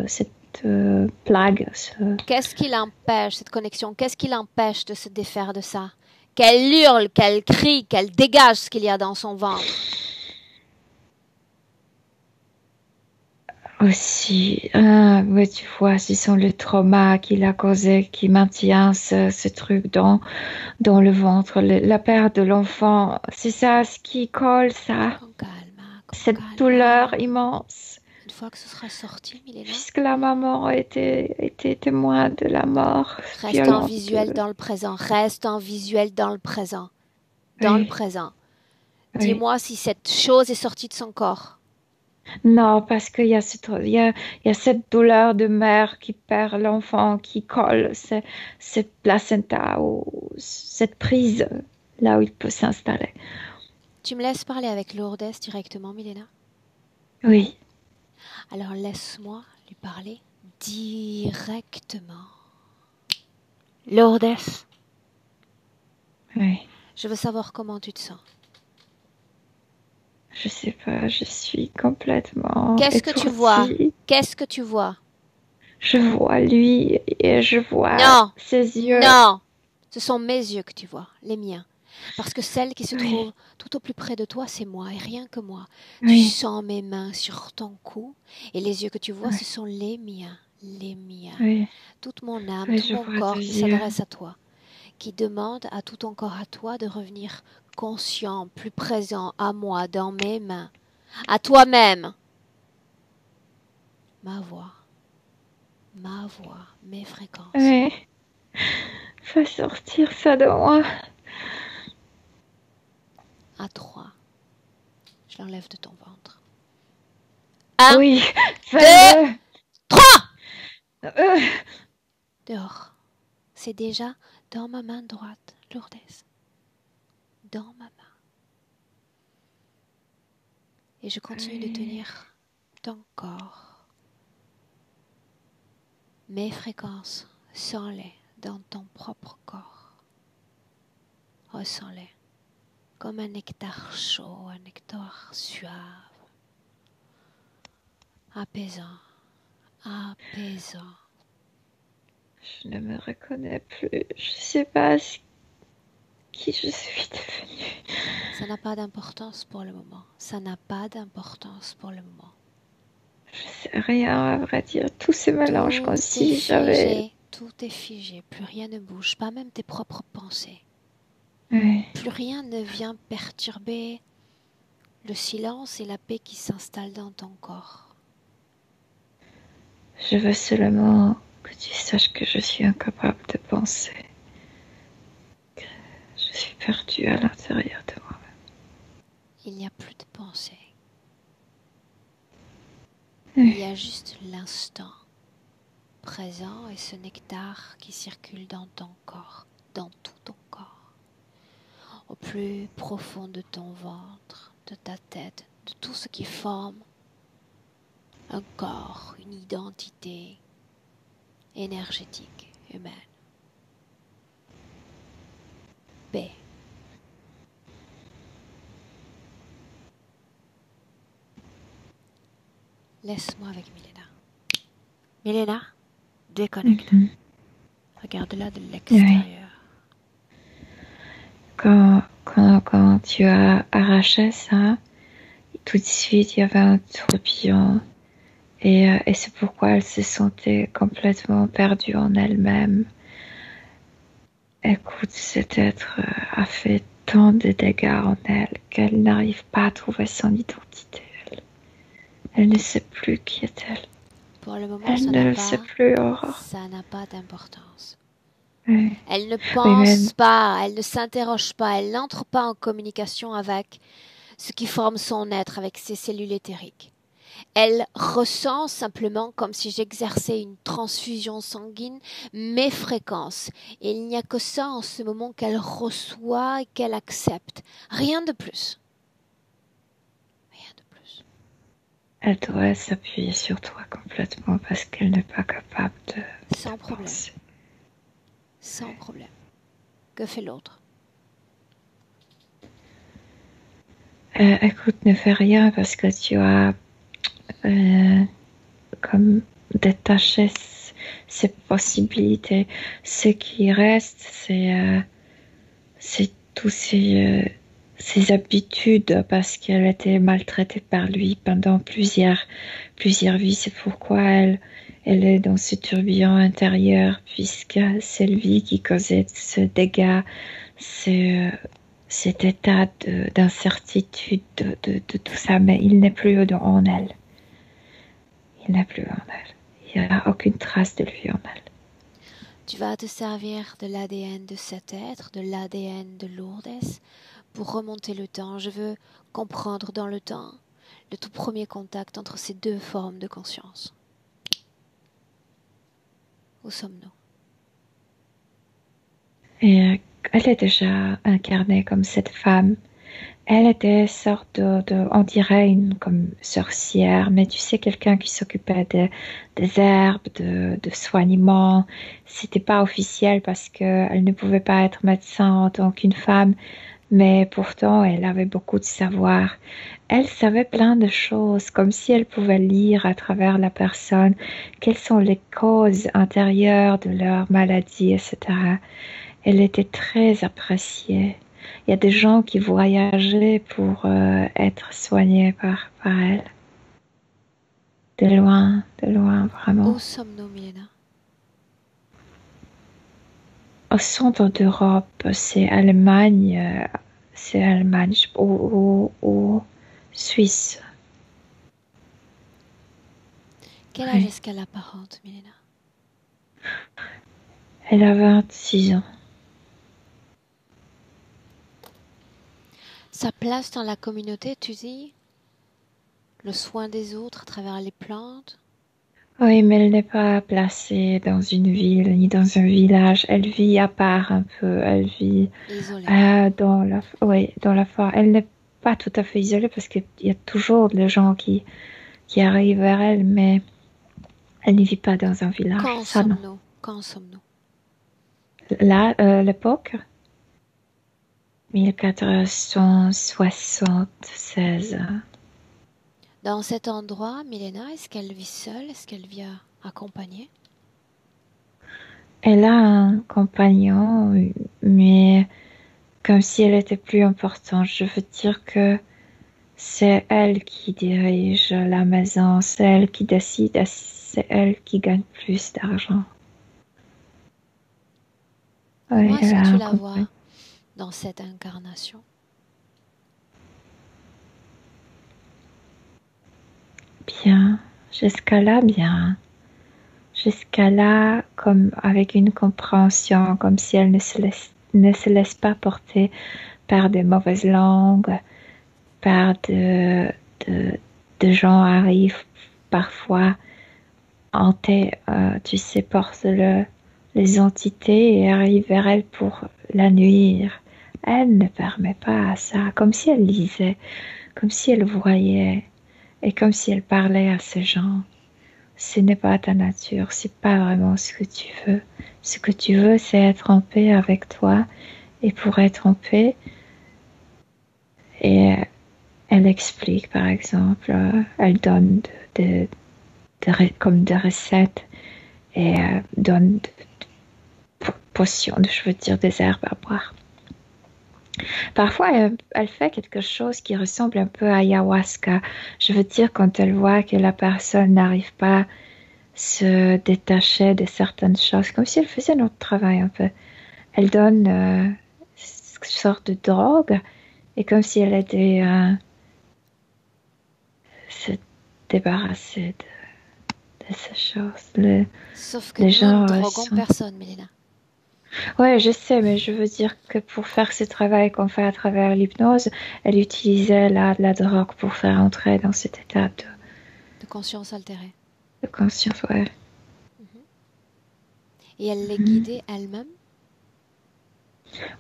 cette plague. Qu'est-ce qui l'empêche, cette connexion? Qu'est-ce qui l'empêche de se défaire de ça? Qu'elle hurle, qu'elle crie, qu'elle dégage ce qu'il y a dans son ventre. Aussi, mais tu vois, ce sont les traumas qu'il a causé, qui maintient ce truc dans le ventre, la perte de l'enfant. C'est ça ce qui colle, ça. Cette douleur immense. Une fois que ce sera sorti, Milena. Puisque la maman était témoin de la mort. Reste en visuel dans le présent. Reste en visuel dans le présent. Dans le présent. Oui. Dis-moi si cette chose est sortie de son corps. Non, parce qu'il y a cette douleur de mère qui perd l'enfant, qui colle cette placenta ou cette prise là où il peut s'installer. Tu me laisses parler avec Lourdes directement, Milena? Oui. Alors laisse-moi lui parler directement. Lourdes. Oui. Je veux savoir comment tu te sens. Je sais pas, je suis complètement Qu'est-ce étourdie. que tu vois? Qu'est-ce que tu vois? Je vois lui et je vois ses yeux. Non, ce sont mes yeux que tu vois, les miens. Parce que celle qui se trouve tout au plus près de toi, c'est moi et rien que moi. Tu sens mes mains sur ton cou et les yeux que tu vois, ce sont les miens, les miens. Toute mon âme, tout mon corps qui s'adresse à toi, qui demande à tout ton corps, à toi, de revenir conscient, plus présent à moi, dans mes mains, à toi-même. Ma voix, mes fréquences. Oui. Fais sortir ça de moi. À 3. Je l'enlève de ton ventre. 1, oui, 2, 3. Dehors. C'est déjà dans ma main droite, Lourdes. Dans ma main. Et je continue de tenir ton corps. Mes fréquences, sens-les dans ton propre corps. Ressens-les comme un nectar chaud, un nectar suave. Apaisant, apaisant. Je ne me reconnais plus. Je sais pas qui je suis devenue. Ça n'a pas d'importance pour le moment. Ça n'a pas d'importance pour le moment. Je sais rien, à vrai dire. Tout se mélange comme si j'avais... Tout est figé. Plus rien ne bouge. Pas même tes propres pensées. Oui. Plus rien ne vient perturber le silence et la paix qui s'installent dans ton corps. Je veux seulement que tu saches que je suis incapable de penser. Que je suis perdue à l'intérieur de moi-même. Il n'y a plus de pensée. Il y a juste l'instant présent et ce nectar qui circule dans ton corps, dans tout ton corps, au plus profond de ton ventre, de ta tête, de tout ce qui forme un corps, une identité énergétique, humaine. Paix. Laisse-moi avec Milena. Milena, déconnecte. Regarde-la de l'extérieur. Quand tu as arraché ça, tout de suite il y avait un tourbillon. Et c'est pourquoi elle se sentait complètement perdue en elle-même. Écoute, cet être a fait tant de dégâts en elle qu'elle n'arrive pas à trouver son identité. Elle ne sait plus qui est-elle. Pour le moment, Elle ne le sait plus, Aurore. Ça n'a pas d'importance. Oui. Elle ne pense pas, elle ne s'interroge pas, elle n'entre pas en communication avec ce qui forme son être, avec ses cellules éthériques. Elle ressent simplement comme si j'exerçais une transfusion sanguine mes fréquences. Et il n'y a que ça en ce moment qu'elle reçoit et qu'elle accepte. Rien de plus. Rien de plus. Elle doit s'appuyer sur toi complètement parce qu'elle n'est pas capable de... Sans problème. Sans problème. Que fait l'autre? Écoute, ne fais rien parce que tu as comme détaché ces possibilités. Ce qui reste, c'est tous ses habitudes parce qu'elle était maltraitée par lui pendant plusieurs vies. C'est pourquoi elle est dans ce tourbillon intérieur puisque c'est lui qui causait ce dégât, cet état d'incertitude de tout ça, mais il n'est plus en elle. Il n'est plus en elle. Il n'y a aucune trace de lui en elle. Tu vas te servir de l'ADN de cet être, de l'ADN de Lourdes, pour remonter le temps. Je veux comprendre dans le temps le tout premier contact entre ces deux formes de conscience. Où sommes-nous? Et elle est déjà incarnée comme cette femme. Elle était une sorte on dirait comme sorcière, mais tu sais, quelqu'un qui s'occupait des herbes, de soignements. C'était pas officiel parce qu'elle ne pouvait pas être médecin en tant qu'une femme, mais pourtant elle avait beaucoup de savoir. Elle savait plein de choses, comme si elle pouvait lire à travers la personne quelles sont les causes intérieures de leur maladie, etc. Elle était très appréciée. Il y a des gens qui voyageaient pour être soignés par elle. De loin, vraiment. Où sommes-nous, Milena? Au centre d'Europe, c'est Allemagne, ou Suisse. Quel âge est-ce qu'elle apparente, Milena? Elle a 26 ans. Sa place dans la communauté, tu dis? Le soin des autres à travers les plantes? Oui, mais elle n'est pas placée dans une ville ni dans un village. Elle vit à part un peu. Elle vit dans la forêt. Elle n'est pas tout à fait isolée parce qu'il y a toujours des gens qui arrivent vers elle, mais elle ne vit pas dans un village. Quand sommes-nous? Là, l'époque 1476. Dans cet endroit, Milena, est-ce qu'elle vit seule? Est-ce qu'elle vit accompagnée? Elle a un compagnon, mais comme si elle était plus importante. Je veux dire que c'est elle qui dirige la maison, c'est elle qui décide, c'est elle qui gagne plus d'argent. Comment est-ce que tu la vois dans cette incarnation? Bien, jusqu'à là, bien. Jusqu'à là, comme avec une compréhension, comme si elle ne se laisse pas porter par de mauvaises langues, par de gens arrivent parfois hanter, tu sais, porte les entités et arrive vers elle pour la nuire. Elle ne permet pas à ça, comme si elle lisait, comme si elle voyait et comme si elle parlait à ces gens. Ce n'est pas ta nature, c'est pas vraiment ce que tu veux. Ce que tu veux, c'est être en paix avec toi. Et pour être en paix, et elle explique, par exemple, elle donne comme des recettes et donne des potions, je veux dire des herbes à boire. Parfois, elle fait quelque chose qui ressemble un peu à ayahuasca. Je veux dire, quand elle voit que la personne n'arrive pas à se détacher de certaines choses, comme si elle faisait notre travail un peu. Elle donne une sorte de drogue et comme si elle était se débarrasser de ces choses. Sauf que Les nous ne gens droguons sont... personne, Mélina. Ouais, je sais, mais je veux dire que pour faire ce travail qu'on fait à travers l'hypnose, elle utilisait la drogue pour faire entrer dans cet état De conscience altérée. de conscience, ouais. Mhm. Et elle les Mhm. guidait elle-même?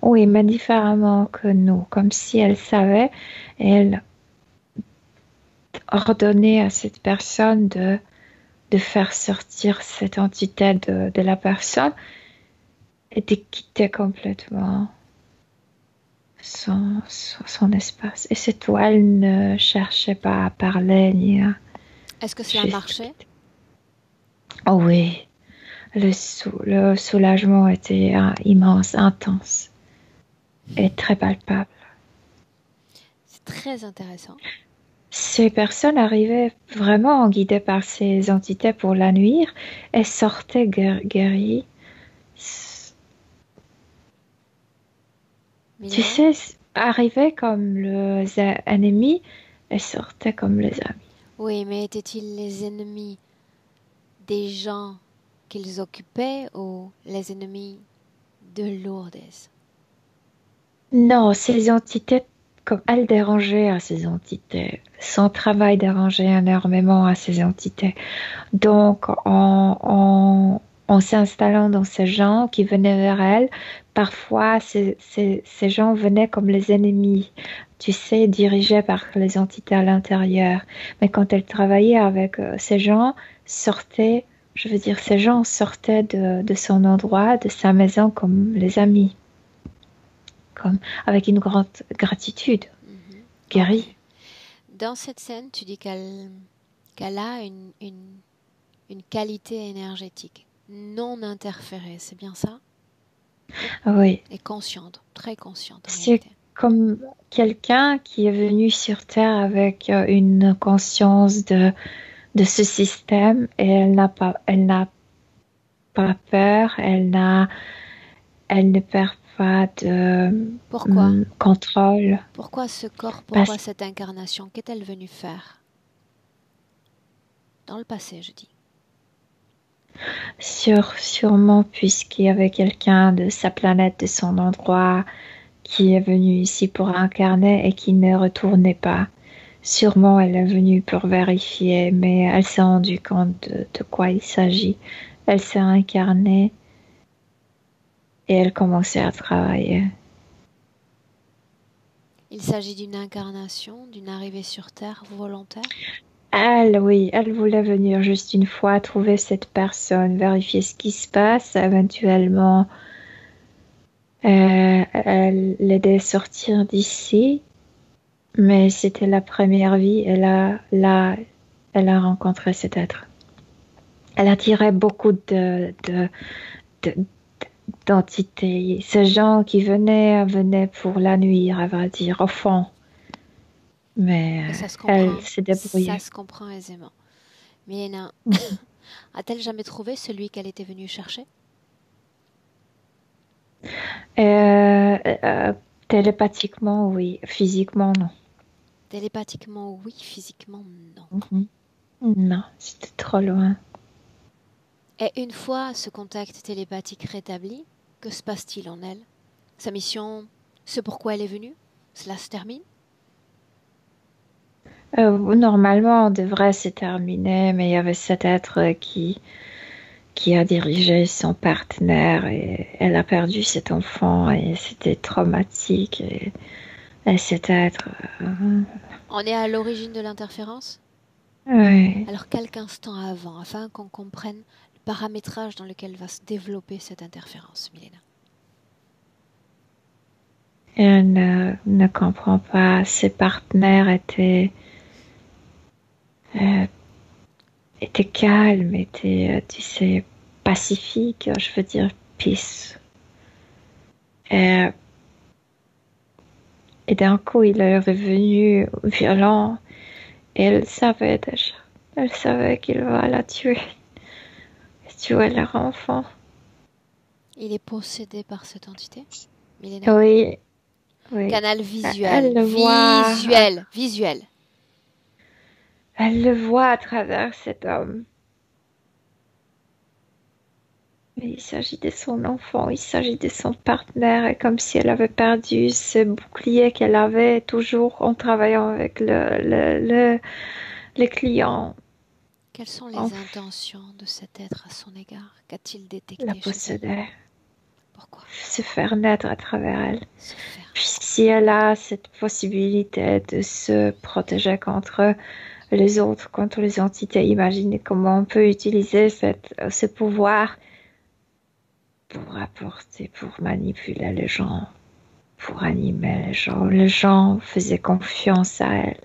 Oui, mais différemment que nous, comme si elle savait, et elle ordonnait à cette personne de faire sortir cette entité de la personne et de quitter complètement son espace. Et c'est tout, elle ne cherchait pas à parler ni à Est-ce que cela juste marchait? quitter. Oh oui, le soulagement était immense, intense et très palpable. C'est très intéressant. Ces personnes arrivaient vraiment guidées par ces entités pour la nuire et sortaient guéries. Tu Mélina? sais, arrivaient comme les ennemis et sortaient comme les amis. Oui, mais étaient-ils les ennemis des gens qu'ils occupaient ou les ennemis de Lourdes? Non, ces entités, comme elle dérangeait à ces entités, son travail dérangeait énormément à ces entités. Donc, en s'installant dans ces gens qui venaient vers elle, parfois ces gens venaient comme les ennemis, tu sais, dirigés par les entités à l'intérieur. Mais quand elle travaillait avec ces gens, sortaient, je veux dire, ces gens sortaient de son endroit, de sa maison comme les amis, comme avec une grande gratitude, Mhm. Ok. guérie. Dans cette scène, tu dis qu'elle a une qualité énergétique non interférée, c'est bien ça? Oui. Et consciente, très consciente en C'est réalité. comme quelqu'un qui est venu sur Terre avec une conscience de ce système et elle n'a pas peur, elle ne perd pas de Pourquoi? contrôle. Pourquoi ce corps? Pourquoi Parce cette incarnation? Qu'est-elle venue faire? Dans le passé, je dis. sûrement puisqu'il y avait quelqu'un de sa planète, de son endroit, qui est venu ici pour incarner et qui ne retournait pas. Sûrement, elle est venue pour vérifier, mais elle s'est rendue compte de quoi il s'agit. Elle s'est incarnée et elle commençait à travailler. Il s'agit d'une incarnation, d'une arrivée sur Terre volontaire? Elle, oui, elle voulait venir juste une fois trouver cette personne, vérifier ce qui se passe, éventuellement l'aider à sortir d'ici. Mais c'était la première vie et là, elle a rencontré cet être. Elle attirait beaucoup de- d'entités. Ces gens qui venaient pour la nuire, à vrai dire, au fond. Mais Et ça se elle comprend. s'est Ça débrouillée. se comprend aisément. Mais Léna, a-t-elle jamais trouvé celui qu'elle était venue chercher? Euh, euh, Télépathiquement, oui. Physiquement, non. Télépathiquement, oui. Physiquement, non. Mhm. Non, c'était trop loin. Et une fois ce contact télépathique rétabli, que se passe-t-il en elle? Sa mission, ce pourquoi elle est venue? Cela se termine? Normalement, on devrait se terminer, mais il y avait cet être qui a dirigé son partenaire et elle a perdu cet enfant et c'était traumatique. Et cet être... On est à l'origine de l'interférence? ouais. Alors quelques instants avant, afin qu'on comprenne le paramétrage dans lequel va se développer cette interférence, Milena. Elle ne comprend pas. Ses partenaires euh, étaient calmes, étaient, tu sais, pacifiques, je veux dire, peace. Et, et d'un coup, il est revenu violent. Et elle savait déjà. Elle savait qu'il va la tuer. Et tuer leur enfant. Il est possédé par cette entité, Milena? Oui, oui. Canal Elle visuel, le voit. visuel, visuel. Elle le voit à travers cet homme. Mais il s'agit de son enfant, il s'agit de son partenaire, et comme si elle avait perdu ce bouclier qu'elle avait toujours en travaillant avec le client. Quelles sont On les intentions de cet être à son égard? Qu'a-t-il la détecté chez elle? possédait. Pourquoi Se faire naître à travers elle. se faire Puisque naître? si elle a cette possibilité de se protéger contre les autres, contre les entités, imaginez comment on peut utiliser ce pouvoir pour apporter, pour manipuler les gens, pour animer les gens. Les gens faisaient confiance à elle.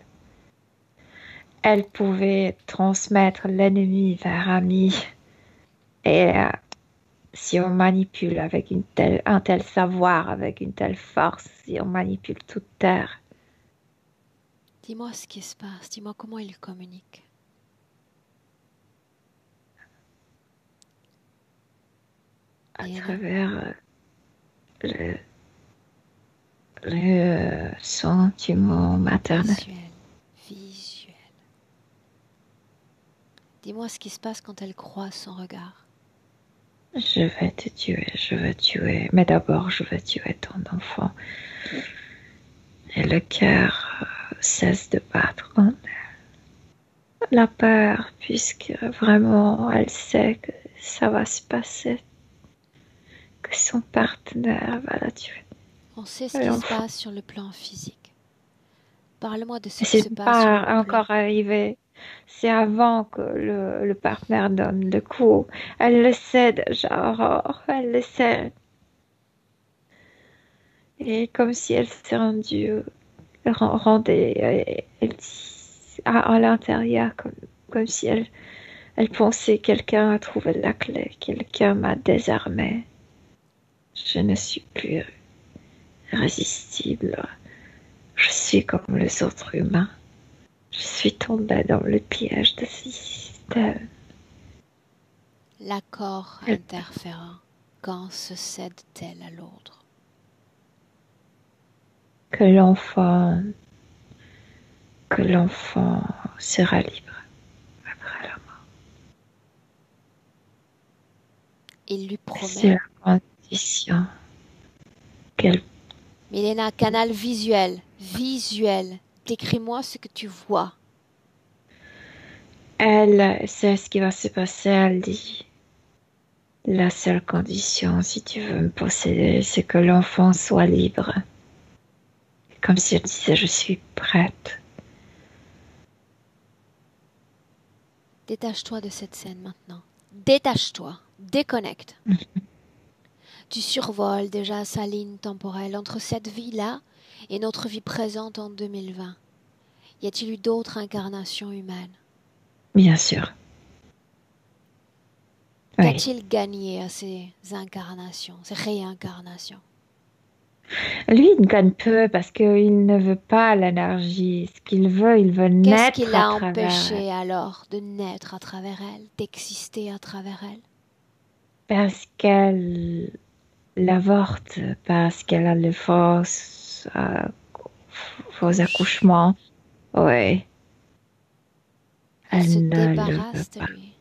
Elle pouvait transmettre l'ennemi vers ami. Et si on manipule avec un tel savoir, avec une telle force, si on manipule toute terre, Dis-moi ce qui se passe, dis-moi comment il communique. à Milena, travers le, le sentiment maternel. visuel, visuel. Dis-moi ce qui se passe quand elle croise son regard. Je vais te tuer, je vais tuer. Mais d'abord, je vais tuer ton enfant. Et le cœur cesse de battre en elle. La peur, puisque vraiment, elle sait que ça va se passer, que son partenaire va la tuer. On sait ce qui se L'enfant. passe sur le plan physique. Parle-moi de ce Et qui se c'est passe sur pas le plan. encore arrivé. C'est avant que le partenaire donne le coup. Elle le sait déjà, Aurore. Elle le sait. Et comme si elle s'est rendue, elle dit à l'intérieur, comme si elle pensait quelqu'un a trouvé la clé, quelqu'un m'a désarmée. Je ne suis plus irrésistible. Je suis comme les autres humains. Je suis tombée dans le piège de ce système. L'accord interférent, quand se cède-t-elle à l'autre? Que l'enfant sera libre après la mort. Il lui C'est promet. la condition qu'elle. Milena, canal visuel, visuel. Décris-moi ce que tu vois. Elle sait ce qui va se passer, elle dit. La seule condition, si tu veux me posséder, c'est que l'enfant soit libre. Comme si elle disait, je suis prête. Détache-toi de cette scène maintenant. Détache-toi. Déconnecte. Tu survoles déjà sa ligne temporelle entre cette vie-là et notre vie présente en 2020. Y a-t-il eu d'autres incarnations humaines? Bien sûr. Oui. Qu'a-t-il gagné à ces incarnations, ces réincarnations? Lui, il gagne peu parce qu'il ne veut pas l'énergie. Ce qu'il veut, il veut Qu'est-ce qui naître à l'a travers elle. empêché alors de naître à travers elle, d'exister à travers elle? Parce qu'elle l'avorte, parce qu'elle a les faux accouchements. Oui. Elle se Elle ne le veut débarrasse de pas. lui.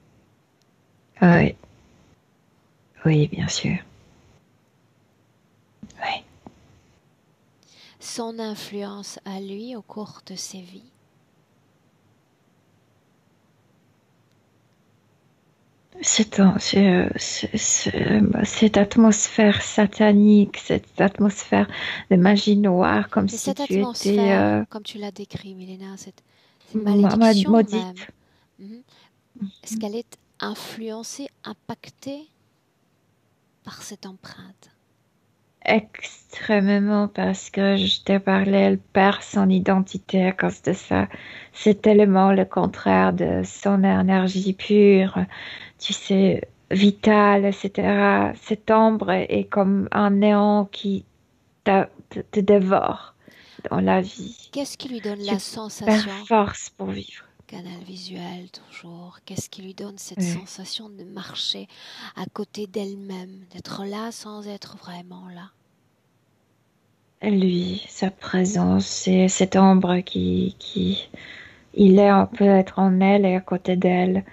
Oui. Oui, bien sûr. Oui. Son influence à lui au cours de ses vies. Cette atmosphère satanique, cette atmosphère de magie noire, comme Mais si cette tu étais atmosphère, comme tu l'as décrit, Milena, cette malédiction même, maudite. mhm, est-ce qu'elle est influencée, impactée par cette empreinte? Extrêmement, parce que je t'ai parlé, elle perd son identité à cause de ça. C'est tellement le contraire de son énergie pure, tu sais, vitale, etc. Cette ombre est comme un néant qui te dévore dans la vie. Qu'est-ce qui lui donne Tu la perds sensation? force pour vivre. Canal visuel toujours. Qu'est-ce qui lui donne cette Ouais. sensation de marcher à côté d'elle-même, d'être là sans être vraiment là? Lui, sa présence, c'est cette ombre il est peut-être en elle et à côté d'elle.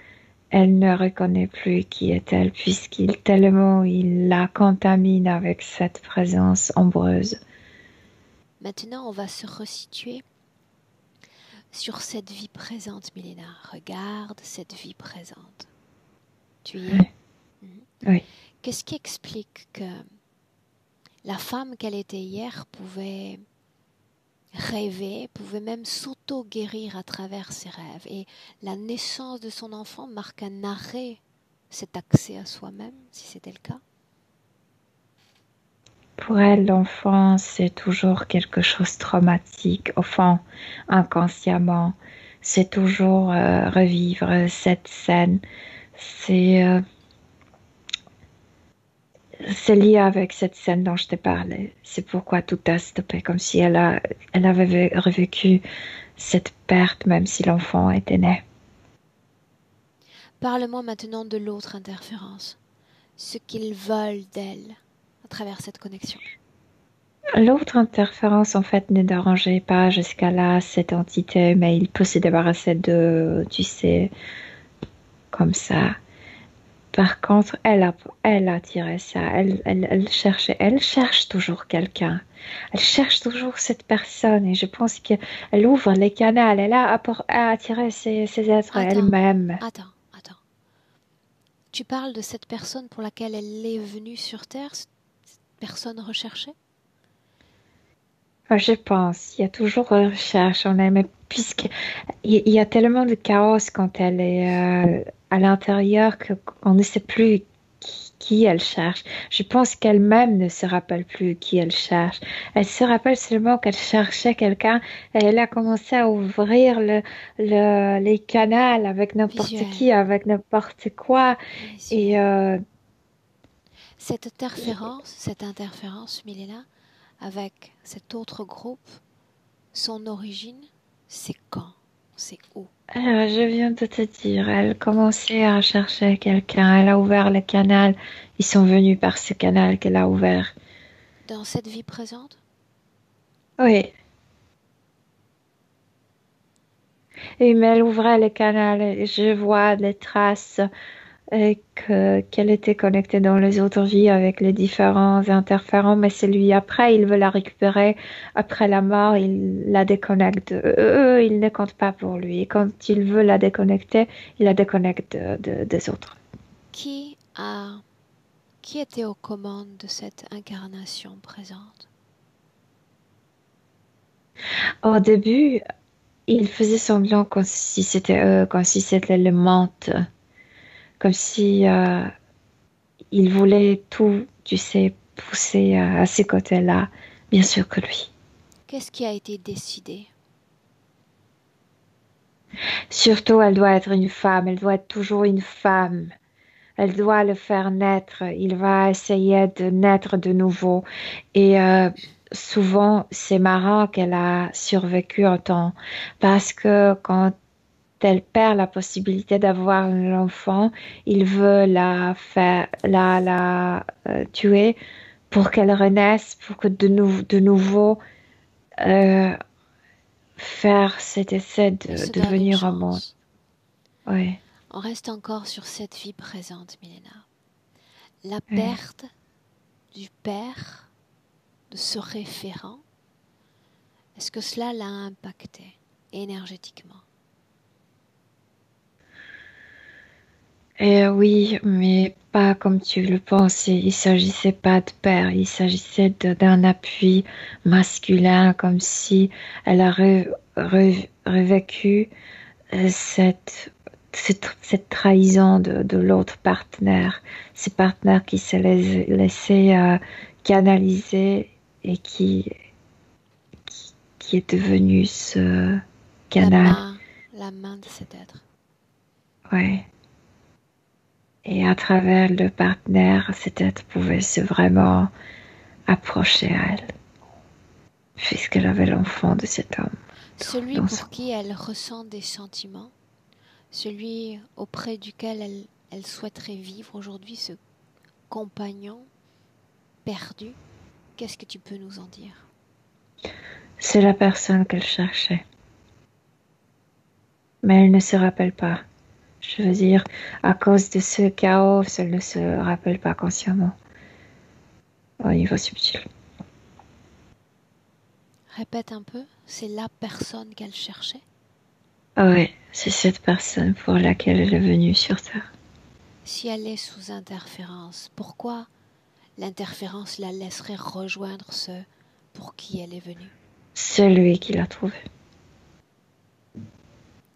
Elle ne reconnaît plus qui est-elle puisqu'il tellement il la contamine avec cette présence ombreuse. Maintenant, on va se resituer sur cette vie présente, Milena. Regarde cette vie présente. Tu y es? Oui, Mhm. oui. Qu'est-ce qui explique que la femme qu'elle était hier pouvait rêver, pouvait même s'auto-guérir à travers ses rêves. Et la naissance de son enfant marque un arrêt, cet accès à soi-même, si c'était le cas. Pour elle, l'enfance, c'est toujours quelque chose de traumatique, au fond, inconsciemment. C'est toujours revivre cette scène. C'est euh, c'est lié avec cette scène dont je t'ai parlé. C'est pourquoi tout a stoppé, comme si elle avait revécu cette perte, même si l'enfant était né. Parle-moi maintenant de l'autre interférence, ce qu'ils veulent d'elle à travers cette connexion. L'autre interférence, en fait, ne dérangeait pas jusqu'à là cette entité, mais il peut se débarrasser de, tu sais, comme ça. Par contre, elle a tiré ça. Elle cherche toujours quelqu'un. Elle cherche toujours cette personne. Et je pense qu'elle ouvre les canaux. Elle est là à attirer ces êtres Attends, elle-même. attends. Tu parles de cette personne pour laquelle elle est venue sur Terre, cette personne recherchée? Enfin, je pense. Il y a toujours une recherche en elle. Mais puisqu'il y a tellement de chaos quand elle est à l'intérieur qu'on ne sait plus qui elle cherche. Je pense qu'elle-même ne se rappelle plus qui elle cherche. Elle se rappelle seulement qu'elle cherchait quelqu'un et elle a commencé à ouvrir les canaux avec n'importe qui, Visuel, avec n'importe quoi. Et visuel. Cette interférence, Milena, avec cet autre groupe, son origine, c'est quand? C'est où? alors, je viens de te dire, elle commençait à chercher quelqu'un. Elle a ouvert le canal. Ils sont venus par ce canal qu'elle a ouvert. Dans cette vie présente? Oui. Et mais elle ouvrait le canal et je vois les traces qu'elle était connectée dans les autres vies avec les différents interférents, mais c'est lui après, il veut la récupérer. Après la mort, il la déconnecte. Eux, il ne compte pas pour lui. Et quand il veut la déconnecter, il la déconnecte des autres. Qui a, qui était aux commandes de cette incarnation présente? Au début, il faisait semblant comme si c'était eux, comme si c'était le menteur, comme si il voulait tout, tu sais, pousser à ces côtés-là. Bien sûr que lui. Qu'est-ce qui a été décidé? Surtout, elle doit être une femme, elle doit être toujours une femme. Elle doit le faire naître. Il va essayer de naître de nouveau. Et souvent, c'est marrant qu'elle a survécu autant parce que quand elle perd la possibilité d'avoir l'enfant, il veut la faire, tuer pour qu'elle renaisse, pour que de nouveau euh, faire cet essai Elle de se donne une devenir un monde. chance. Ouais, On reste encore sur cette vie présente, Milena. La ouais. perte du père, de ce référent, est-ce que cela l'a impacté énergétiquement? Oui, mais pas comme tu le penses. Il s'agissait pas de père, il s'agissait d'un appui masculin, comme si elle a revécu cette trahison de l'autre partenaire, ce partenaire qui s'est laissé canaliser et qui est devenu ce canal. La main de cet être. Ouais. Et à travers le partenaire, cet être pouvait se vraiment approcher à elle, puisqu'elle avait l'enfant de cet homme. Celui pour qui elle ressent des sentiments, celui auprès duquel elle souhaiterait vivre aujourd'hui, ce compagnon perdu, qu'est-ce que tu peux nous en dire? C'est la personne qu'elle cherchait. Mais elle ne se rappelle pas. Je veux dire, à cause de ce chaos, elle ne se rappelle pas consciemment. Au niveau subtil. Répète un peu, c'est la personne qu'elle cherchait? Oui, c'est cette personne pour laquelle elle est venue sur Terre. Si elle est sous interférence, pourquoi l'interférence la laisserait rejoindre ce pour qui elle est venue? C'est lui qui l'a trouvé.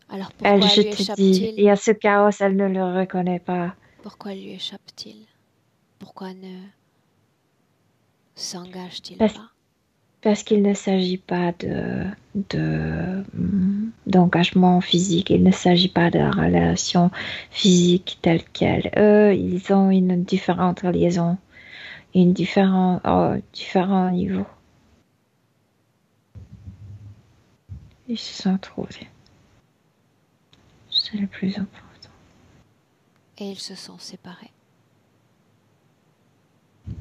Alors pourquoi je lui te dis, il y a ce chaos, elle ne le reconnaît pas. Pourquoi lui échappe-t-il? Pourquoi ne s'engage-t-il pas? Parce qu'il ne s'agit pas d'engagement physique, il ne s'agit pas de relation physique telle qu'elle. Eux, ils ont une différente liaison, différent niveau. Ils se sont trouvés. C'est le plus important. Et ils se sont séparés.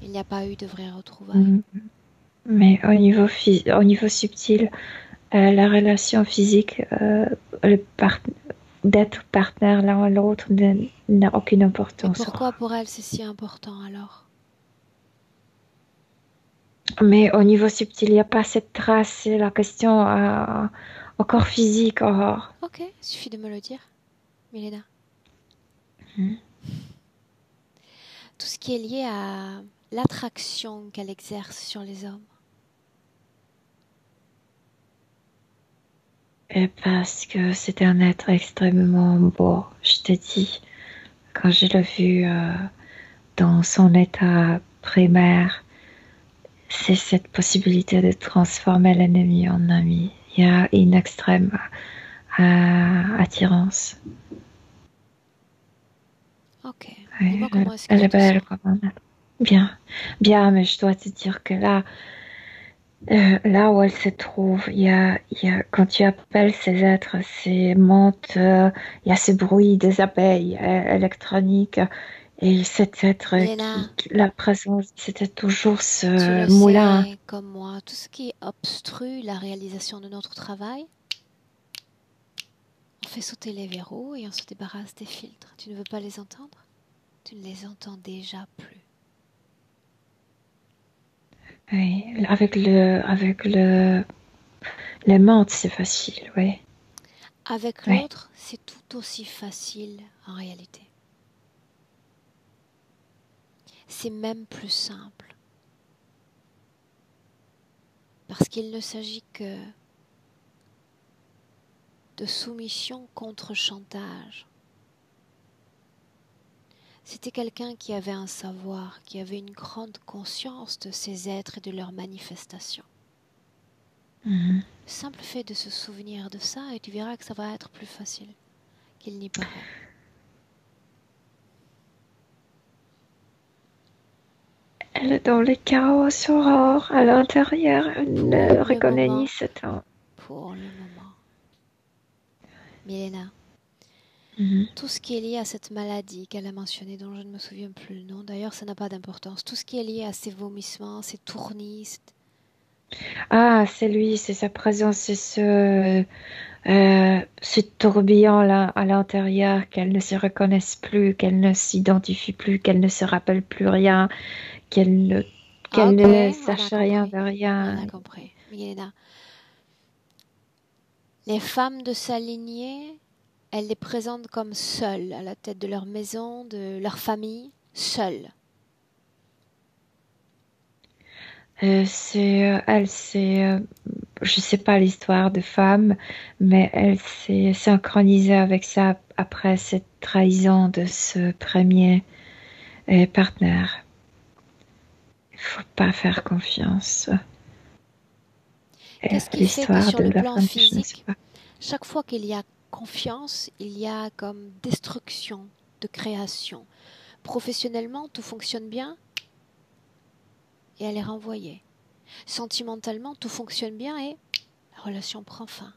Il n'y a pas eu de vraie retrouvailles. Mais au niveau subtil, la relation physique, d'être partenaire l'un à l'autre n'a aucune importance. Et pourquoi pour elle c'est si important alors? Mais au niveau subtil, il n'y a pas cette trace, c'est la question au corps physique. Ok, il suffit de me le dire, Milena. Tout ce qui est lié à l'attraction qu'elle exerce sur les hommes. Et parce que c'était un être extrêmement beau, je te dis, quand je l'ai vu dans son état primaire, c'est cette possibilité de transformer l'ennemi en ami. Il y a une extrême attirance. Ok. Ouais, Dis-moi comment est-ce que elle tu est te belle sens. quand même. Bien, mais je dois te dire que là où elle se trouve, quand tu appelles ces êtres, ces montes, il y a ce bruit des abeilles électroniques et cet être, Milena, la présence, c'était toujours tu ce le moulin. sais comme moi, tout ce qui obstrue la réalisation de notre travail, on fait sauter les verrous et on se débarrasse des filtres. Tu ne veux pas les entendre? Tu ne les entends déjà plus. Oui, les menthes, c'est facile, oui. Avec Oui. l'autre, c'est tout aussi facile en réalité. C'est même plus simple. Parce qu'il ne s'agit que de soumission contre chantage. C'était quelqu'un qui avait un savoir, qui avait une grande conscience de ces êtres et de leurs manifestations. Le simple fait de se souvenir de ça, et tu verras que ça va être plus facile qu'il n'y paraît. Elle est dans le chaos, Aurore, à l'intérieur, elle ne reconnaît ni ce temps. Pour le moment. Milena, tout ce qui est lié à cette maladie qu'elle a mentionnée, dont je ne me souviens plus le nom, d'ailleurs ça n'a pas d'importance, tout ce qui est lié à ces vomissements, ces tournis. Ah, c'est lui, c'est sa présence, c'est ce tourbillon là à l'intérieur, qu'elle ne se reconnaisse plus, qu'elle ne s'identifie plus, qu'elle ne se rappelle plus rien, qu'elle ne sache rien de rien. On a compris. Milena, les femmes de sa lignée elle les présente comme seules, à la tête de leur maison, de leur famille, seules. Elle, je sais pas l'histoire de femme, mais elle s'est synchronisée avec ça après cette trahison de ce premier partenaire. Il faut pas faire confiance. Qu'est-ce qui fait que sur le plan physique, chaque fois qu'il y a confiance, il y a comme destruction de création. Professionnellement, tout fonctionne bien et elle est renvoyée. Sentimentalement, tout fonctionne bien et la relation prend fin.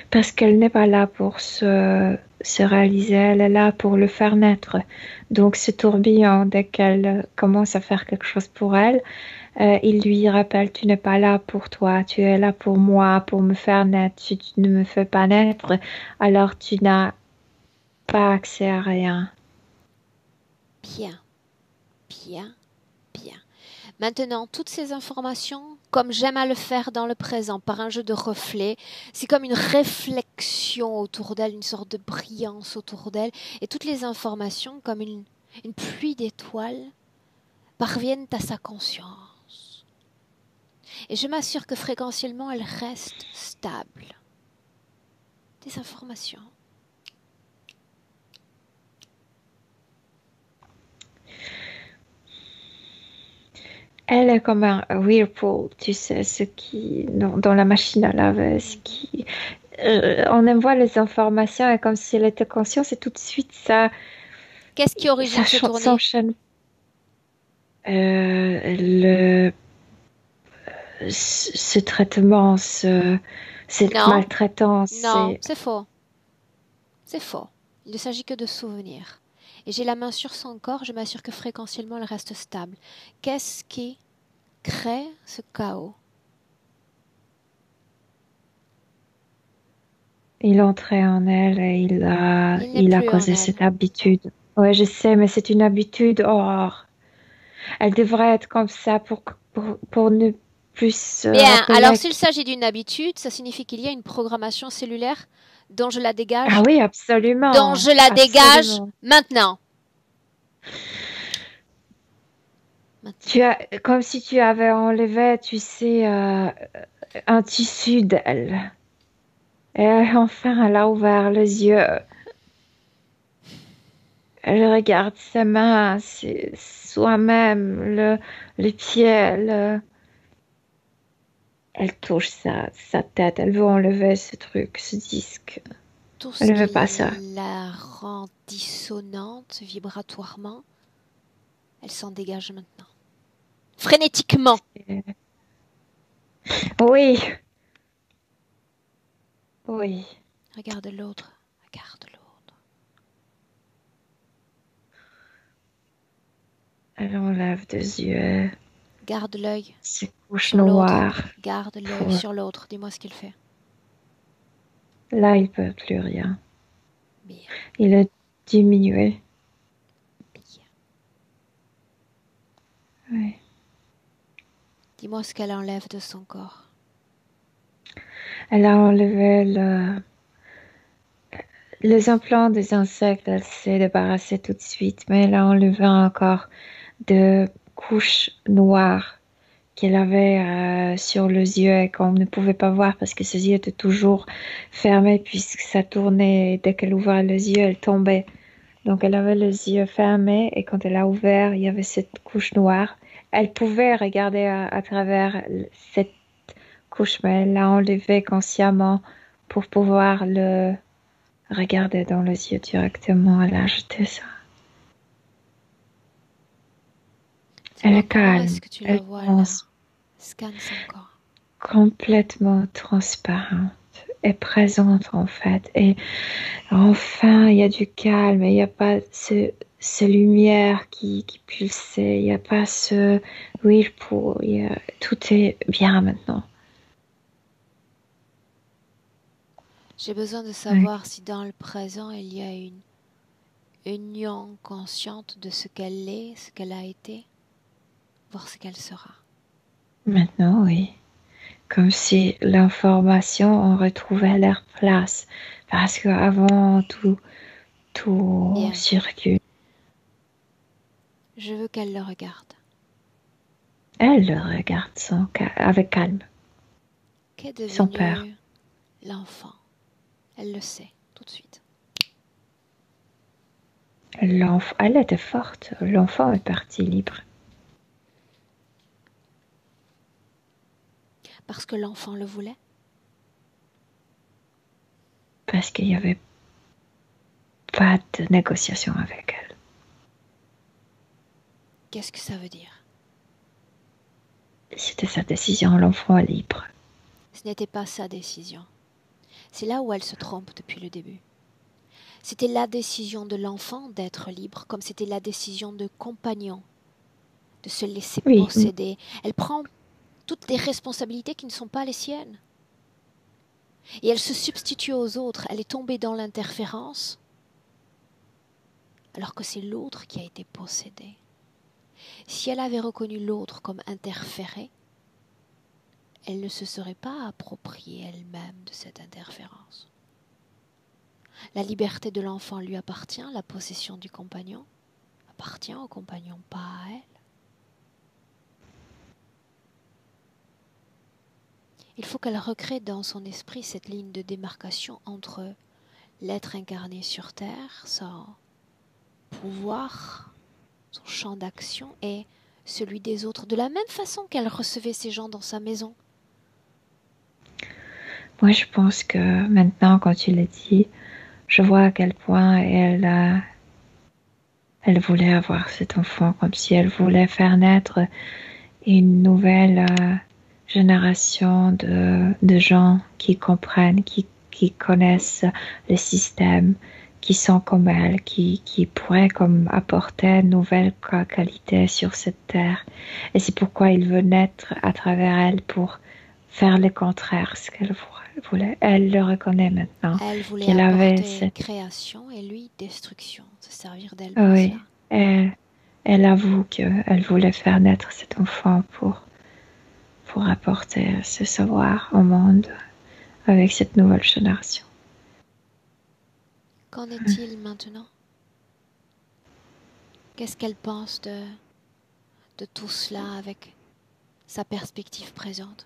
Parce qu'elle n'est pas là pour se réaliser, elle est là pour le faire naître. Donc ce tourbillon, dès qu'elle commence à faire quelque chose pour elle, il lui rappelle, tu n'es pas là pour toi, tu es là pour moi, pour me faire naître. Si tu ne me fais pas naître, alors tu n'as pas accès à rien. Bien, bien, bien. Maintenant, toutes ces informations, comme j'aime à le faire dans le présent, par un jeu de reflets, c'est comme une réflexion autour d'elle, une sorte de brillance autour d'elle, et toutes les informations, comme une pluie d'étoiles, parviennent à sa conscience. Et je m'assure que fréquentiellement, elle reste stable. Des informations. Elle est comme un whirlpool, tu sais, ce qui dans la machine à laver, ce qui on envoie les informations et comme si elle était consciente et tout de suite ça. Qu'est-ce qui origine ce tournée? S'enchaîne. Ce traitement, cette maltraitance. Non, c'est faux. C'est faux. Il ne s'agit que de souvenirs. Et j'ai la main sur son corps, je m'assure que fréquentiellement elle reste stable. Qu'est-ce qui crée ce chaos? Il entrait en elle et il a causé cette habitude. Ouais, je sais, mais c'est une habitude. Oh, elle devrait être comme ça pour ne plus. Bien, alors s'il s'agit d'une habitude, ça signifie qu'il y a une programmation cellulaire dont je la dégage. Ah oui, absolument. Dont je la dégage maintenant. Tu as, comme si tu avais enlevé, tu sais, un tissu d'elle. Et enfin, elle a ouvert les yeux. Elle regarde ses mains, soi-même, les pieds. Elle touche sa tête. Elle veut enlever ce truc, ce disque. Tout ce qui la rend dissonante vibratoirement, elle s'en dégage maintenant. Frénétiquement. Oui. Oui. Regarde l'autre. Regarde l'autre. Elle enlève des yeux. Garde l'œil. Ses couches noires. Garde l'œil sur l'autre. Dis-moi ce qu'il fait. Là, il ne peut plus rien. Bien. Il a diminué. Bien. Oui. Dis-moi ce qu'elle enlève de son corps. Elle a enlevé les implants des insectes. Elle s'est débarrassée tout de suite, mais elle a enlevé encore de couches noires qu'elle avait sur les yeux et qu'on ne pouvait pas voir parce que ses yeux étaient toujours fermés puisque ça tournait et dès qu'elle ouvrait les yeux, elle tombait. Donc elle avait les yeux fermés et quand elle a ouvert, il y avait cette couche noire. Elle pouvait regarder à travers cette couche, mais elle l'a enlevée consciemment pour pouvoir le regarder dans les yeux directement. Elle a jeté ça. Elle est calme. Est-ce que tu la vois là? Scanne son corps. Complètement transparente et présente en fait. Et enfin, il y a du calme. Il n'y a pas ces lumières qui pulsaient. Il n'y a pas ce whirlpool. Tout est bien maintenant. J'ai besoin de savoir si dans le présent il y a une union consciente de ce qu'elle est, ce qu'elle a été, voir ce qu'elle sera. Maintenant, oui. Comme si l'information en retrouvait leur place. Parce qu'avant, tout Bien. circule. Je veux qu'elle le regarde. Elle le regarde avec calme, Qu'est sans peur. devenu l'enfant? Elle le sait tout de suite. Elle était forte. L'enfant est parti libre. Parce que l'enfant le voulait? Parce qu'il n'y avait pas de négociation avec elle. Qu'est-ce que ça veut dire? C'était sa décision, l'enfant est libre. Ce n'était pas sa décision. C'est là où elle se trompe depuis le début. C'était la décision de l'enfant d'être libre, comme c'était la décision de compagnon de se laisser Oui, posséder. Elle prend toutes les responsabilités qui ne sont pas les siennes. Et elle se substitue aux autres. Elle est tombée dans l'interférence, alors que c'est l'autre qui a été possédé. Si elle avait reconnu l'autre comme interféré, elle ne se serait pas appropriée elle-même de cette interférence. La liberté de l'enfant lui appartient, la possession du compagnon appartient au compagnon, pas à elle. Il faut qu'elle recrée dans son esprit cette ligne de démarcation entre l'être incarné sur Terre, son pouvoir, son champ d'action et celui des autres, de la même façon qu'elle recevait ces gens dans sa maison. moi je pense que maintenant, quand tu l'as dit, je vois à quel point elle voulait avoir cet enfant, comme si elle voulait faire naître une nouvelle génération de gens qui comprennent, qui connaissent le système, qui sont comme elle, qui pourraient comme apporter une nouvelle qualité sur cette terre. Et c'est pourquoi il veut naître à travers elle pour faire le contraire, ce qu'elle voulait. Elle le reconnaît maintenant, Elle voulait qu'elle avait apporter cette... création et lui destruction, se servir d'elle pour cela. Oui, elle avoue qu'elle voulait faire naître cet enfant pour apporter ce savoir au monde avec cette nouvelle génération. Qu'en est-il maintenant? Qu'est-ce qu'elle pense de tout cela avec sa perspective présente?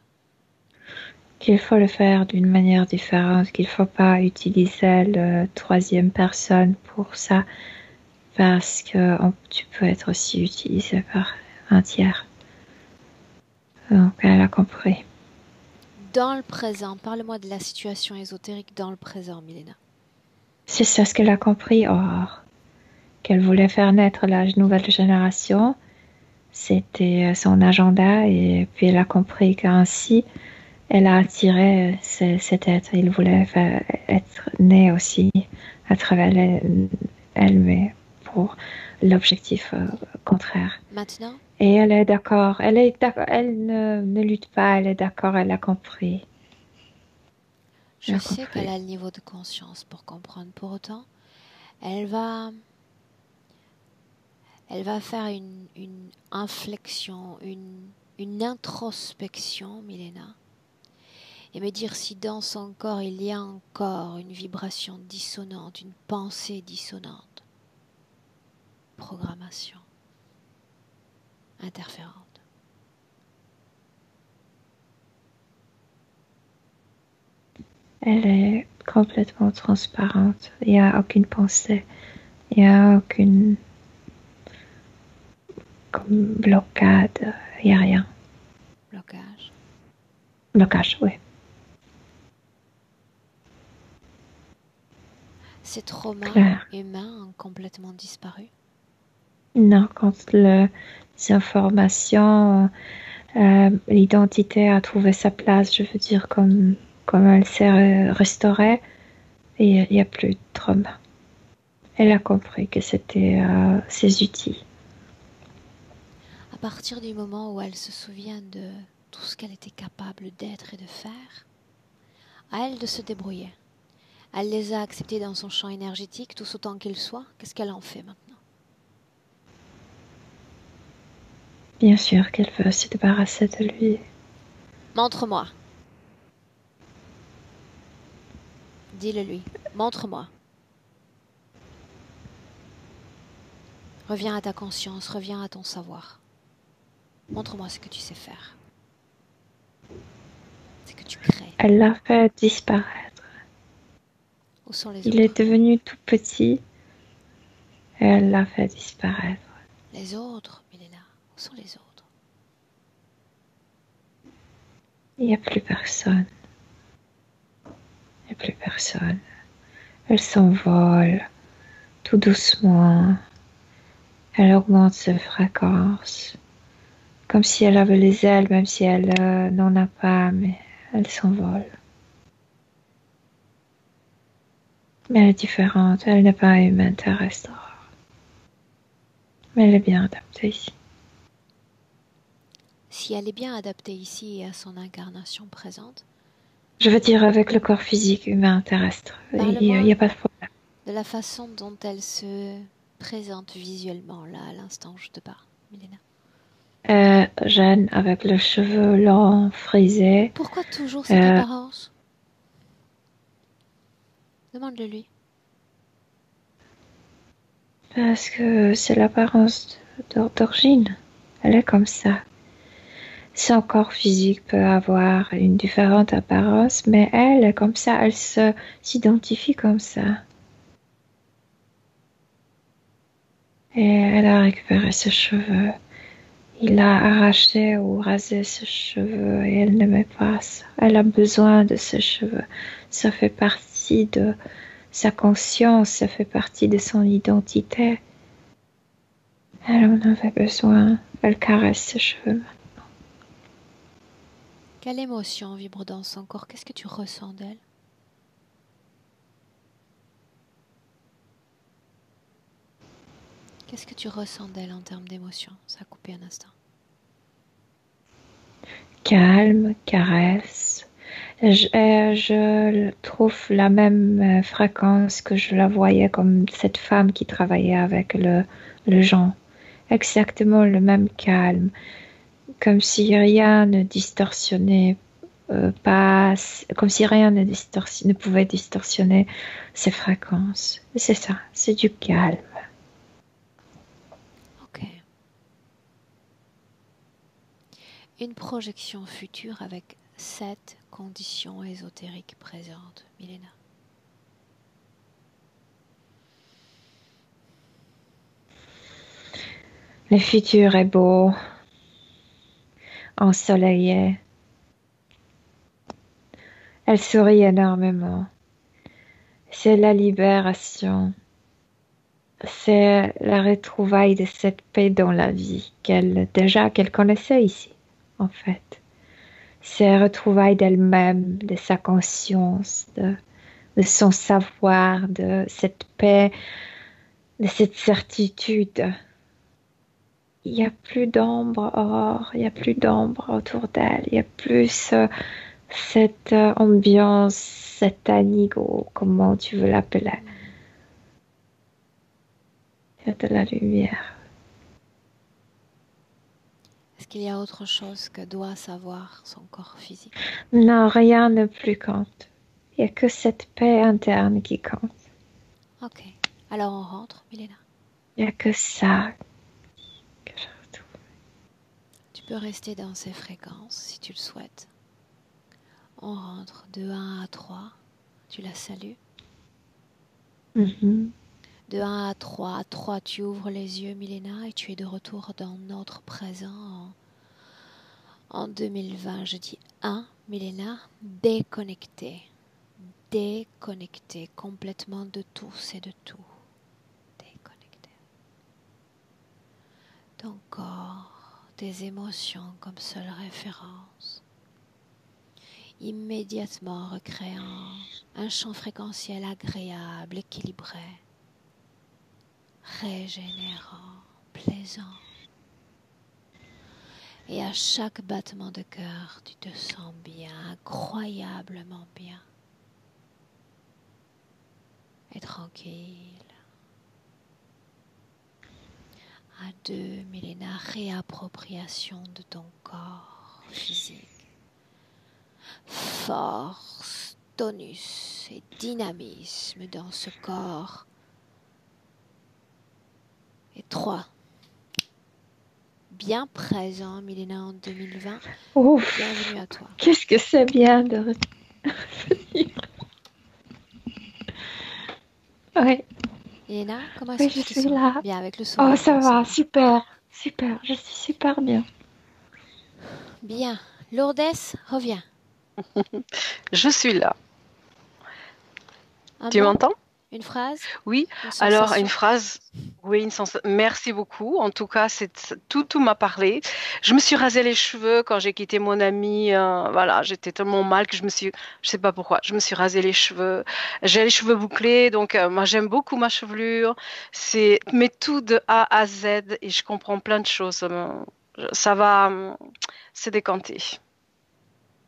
Qu'il faut le faire d'une manière différente, qu'il ne faut pas utiliser le troisième personne pour ça, parce que tu peux être aussi utilisé par un tiers. Donc elle a compris. Dans le présent, parle-moi de la situation ésotérique dans le présent, Milena. C'est ça ce qu'elle a compris, qu'elle voulait faire naître la nouvelle génération. C'était son agenda et puis elle a compris qu'ainsi elle a attiré cet être. Il voulait être né aussi à travers elle, mais pour l'objectif contraire. Maintenant, Et elle est d'accord. Elle ne lutte pas. Elle est d'accord. Elle a compris. je sais qu'elle a le niveau de conscience pour comprendre. Pour autant, elle va faire une inflexion, une introspection, Milena, et me dire si dans son corps il y a encore une vibration dissonante, une pensée dissonante, programmation, interférente. Elle est complètement transparente. Il n'y a aucune pensée. Il n'y a aucune comme blocade. Il n'y a rien. Blocage. Blocage, oui. Ces traumas humains ont complètement disparu? Non, quand les informations, l'identité a trouvé sa place, je veux dire, comme elle s'est restaurée, et il n'y a plus de trauma. Elle a compris que c'était ses outils. À partir du moment où elle se souvient de tout ce qu'elle était capable d'être et de faire, à elle de se débrouiller. Elle les a acceptés dans son champ énergétique, tous autant qu'ils soient. Qu'est-ce qu'elle en fait maintenant? Bien sûr qu'elle veut se débarrasser de lui. Montre-moi. Dis-le lui. Montre-moi. Reviens à ta conscience, reviens à ton savoir. Montre-moi ce que tu sais faire. Ce que tu crées. Elle l'a fait disparaître. Où sont les Il autres? est devenu tout petit et elle l'a fait disparaître. Les autres, Milena. Où sont les autres? Il n'y a plus personne. Il n'y a plus personne. Elle s'envole tout doucement. Elle augmente ses fréquences. Comme si elle avait les ailes, même si elle n'en a pas, mais elle s'envole. Mais elle est différente. Elle n'est pas humaine terrestre. Mais elle est bien adaptée ici. Si elle est bien adaptée ici et à son incarnation présente, Je veux dire avec le corps physique humain terrestre. Il n'y parle-moi a pas de problème. de la façon dont elle se présente visuellement, là, à l'instant où je te parle, Milena. Jeune avec le cheveu long, frisé. Pourquoi toujours cette apparence? Demande-le lui. Parce que c'est l'apparence d'origine. Elle est comme ça. Son corps physique peut avoir une différente apparence, mais elle est comme ça. Elle s'identifie comme ça. Et elle a récupéré ses cheveux. Il a arraché ou rasé ses cheveux et elle n'aimait pas ça. Elle a besoin de ses cheveux. Ça fait partie de sa conscience, ça fait partie de son identité. Elle en avait besoin. Elle caresse ses cheveux. Quelle émotion vibre dans son corps? Qu'est-ce que tu ressens d'elle? Qu'est-ce que tu ressens d'elle en termes d'émotion? Ça a coupé un instant. Calme, caresse. Je trouve la même fréquence que je la voyais comme cette femme qui travaillait avec le Jean. Exactement le même calme. Comme si rien ne distorsionnait pas, comme si rien ne pouvait distorsionner ses fréquences. C'est ça, c'est du calme. Ok. Une projection future avec 7 conditions ésotériques présentes, Milena. Le futur est beau, ensoleillé. Elle sourit énormément. C'est la libération. C'est la retrouvaille de cette paix dans la vie qu'elle connaissait ici, en fait. C'est la retrouvaille d'elle-même, de sa conscience, de son savoir, de cette paix, de cette certitude. Il n'y a plus d'ombre, Aurore, il n'y a plus d'ombre autour d'elle, il n'y a plus cette ambiance satanique ou comment tu veux l'appeler. Il y a de la lumière. Est-ce qu'il y a autre chose que doit savoir son corps physique? Non, rien ne plus compte. Il n'y a que cette paix interne qui compte. Ok. Alors on rentre, Milena. Il n'y a que ça que je retrouve. Tu peux rester dans ces fréquences si tu le souhaites. On rentre de 1 à 3. Tu la salues. De 1 à 3. À 3, tu ouvres les yeux, Milena, et tu es de retour dans notre présent en 2020. Je dis 1, Milena, déconnecté. Déconnecté complètement de tous et de tout. Déconnecté. Ton corps, tes émotions comme seule référence. Immédiatement recréant un champ fréquentiel agréable, équilibré, régénérant, plaisant. Et à chaque battement de cœur, tu te sens bien, incroyablement bien. Et tranquille. À 2, Milena, réappropriation de ton corps physique. Force tonus et dynamisme dans ce corps. Et 3. Bien présent, Milena, en 2020. Ouf, Bienvenue à toi. qu'est-ce que c'est bien de revenir. Oui, Milena, comment oui, est-ce que je tu te suis sens? là. Bien, avec le Oh, sourire. ça bien va, sûr. super, super, je suis super bien. Bien. Lourdes, reviens. Je suis là. Un Tu mot? m'entends? Une phrase? Oui. Une Alors, une sensation? phrase. Oui, merci beaucoup. En tout cas, tout m'a parlé. Je me suis rasé les cheveux quand j'ai quitté mon ami. Voilà, j'étais tellement mal que je sais pas pourquoi, je me suis rasé les cheveux. J'ai les cheveux bouclés, donc moi j'aime beaucoup ma chevelure. Mais tout de A à Z et je comprends plein de choses. Ça va, c'est décanté.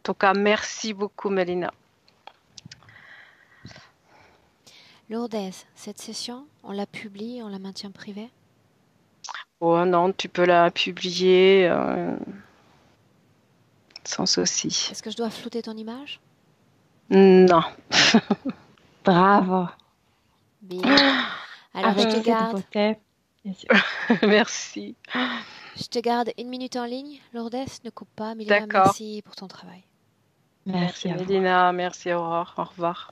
En tout cas, merci beaucoup, Mélina. Lourdes, cette session, on la publie, on la maintient privée? Oh non, tu peux la publier sans souci. Est-ce que je dois flouter ton image? Non. Bravo. Bien. Alors, je Avec te cette garde. beauté, bien sûr. Merci. Je te garde 1 minute en ligne. Lourdes, ne coupe pas. Milena, D'accord. merci pour ton travail. Merci Merci à vous. Mélina, merci Aurore. Au revoir.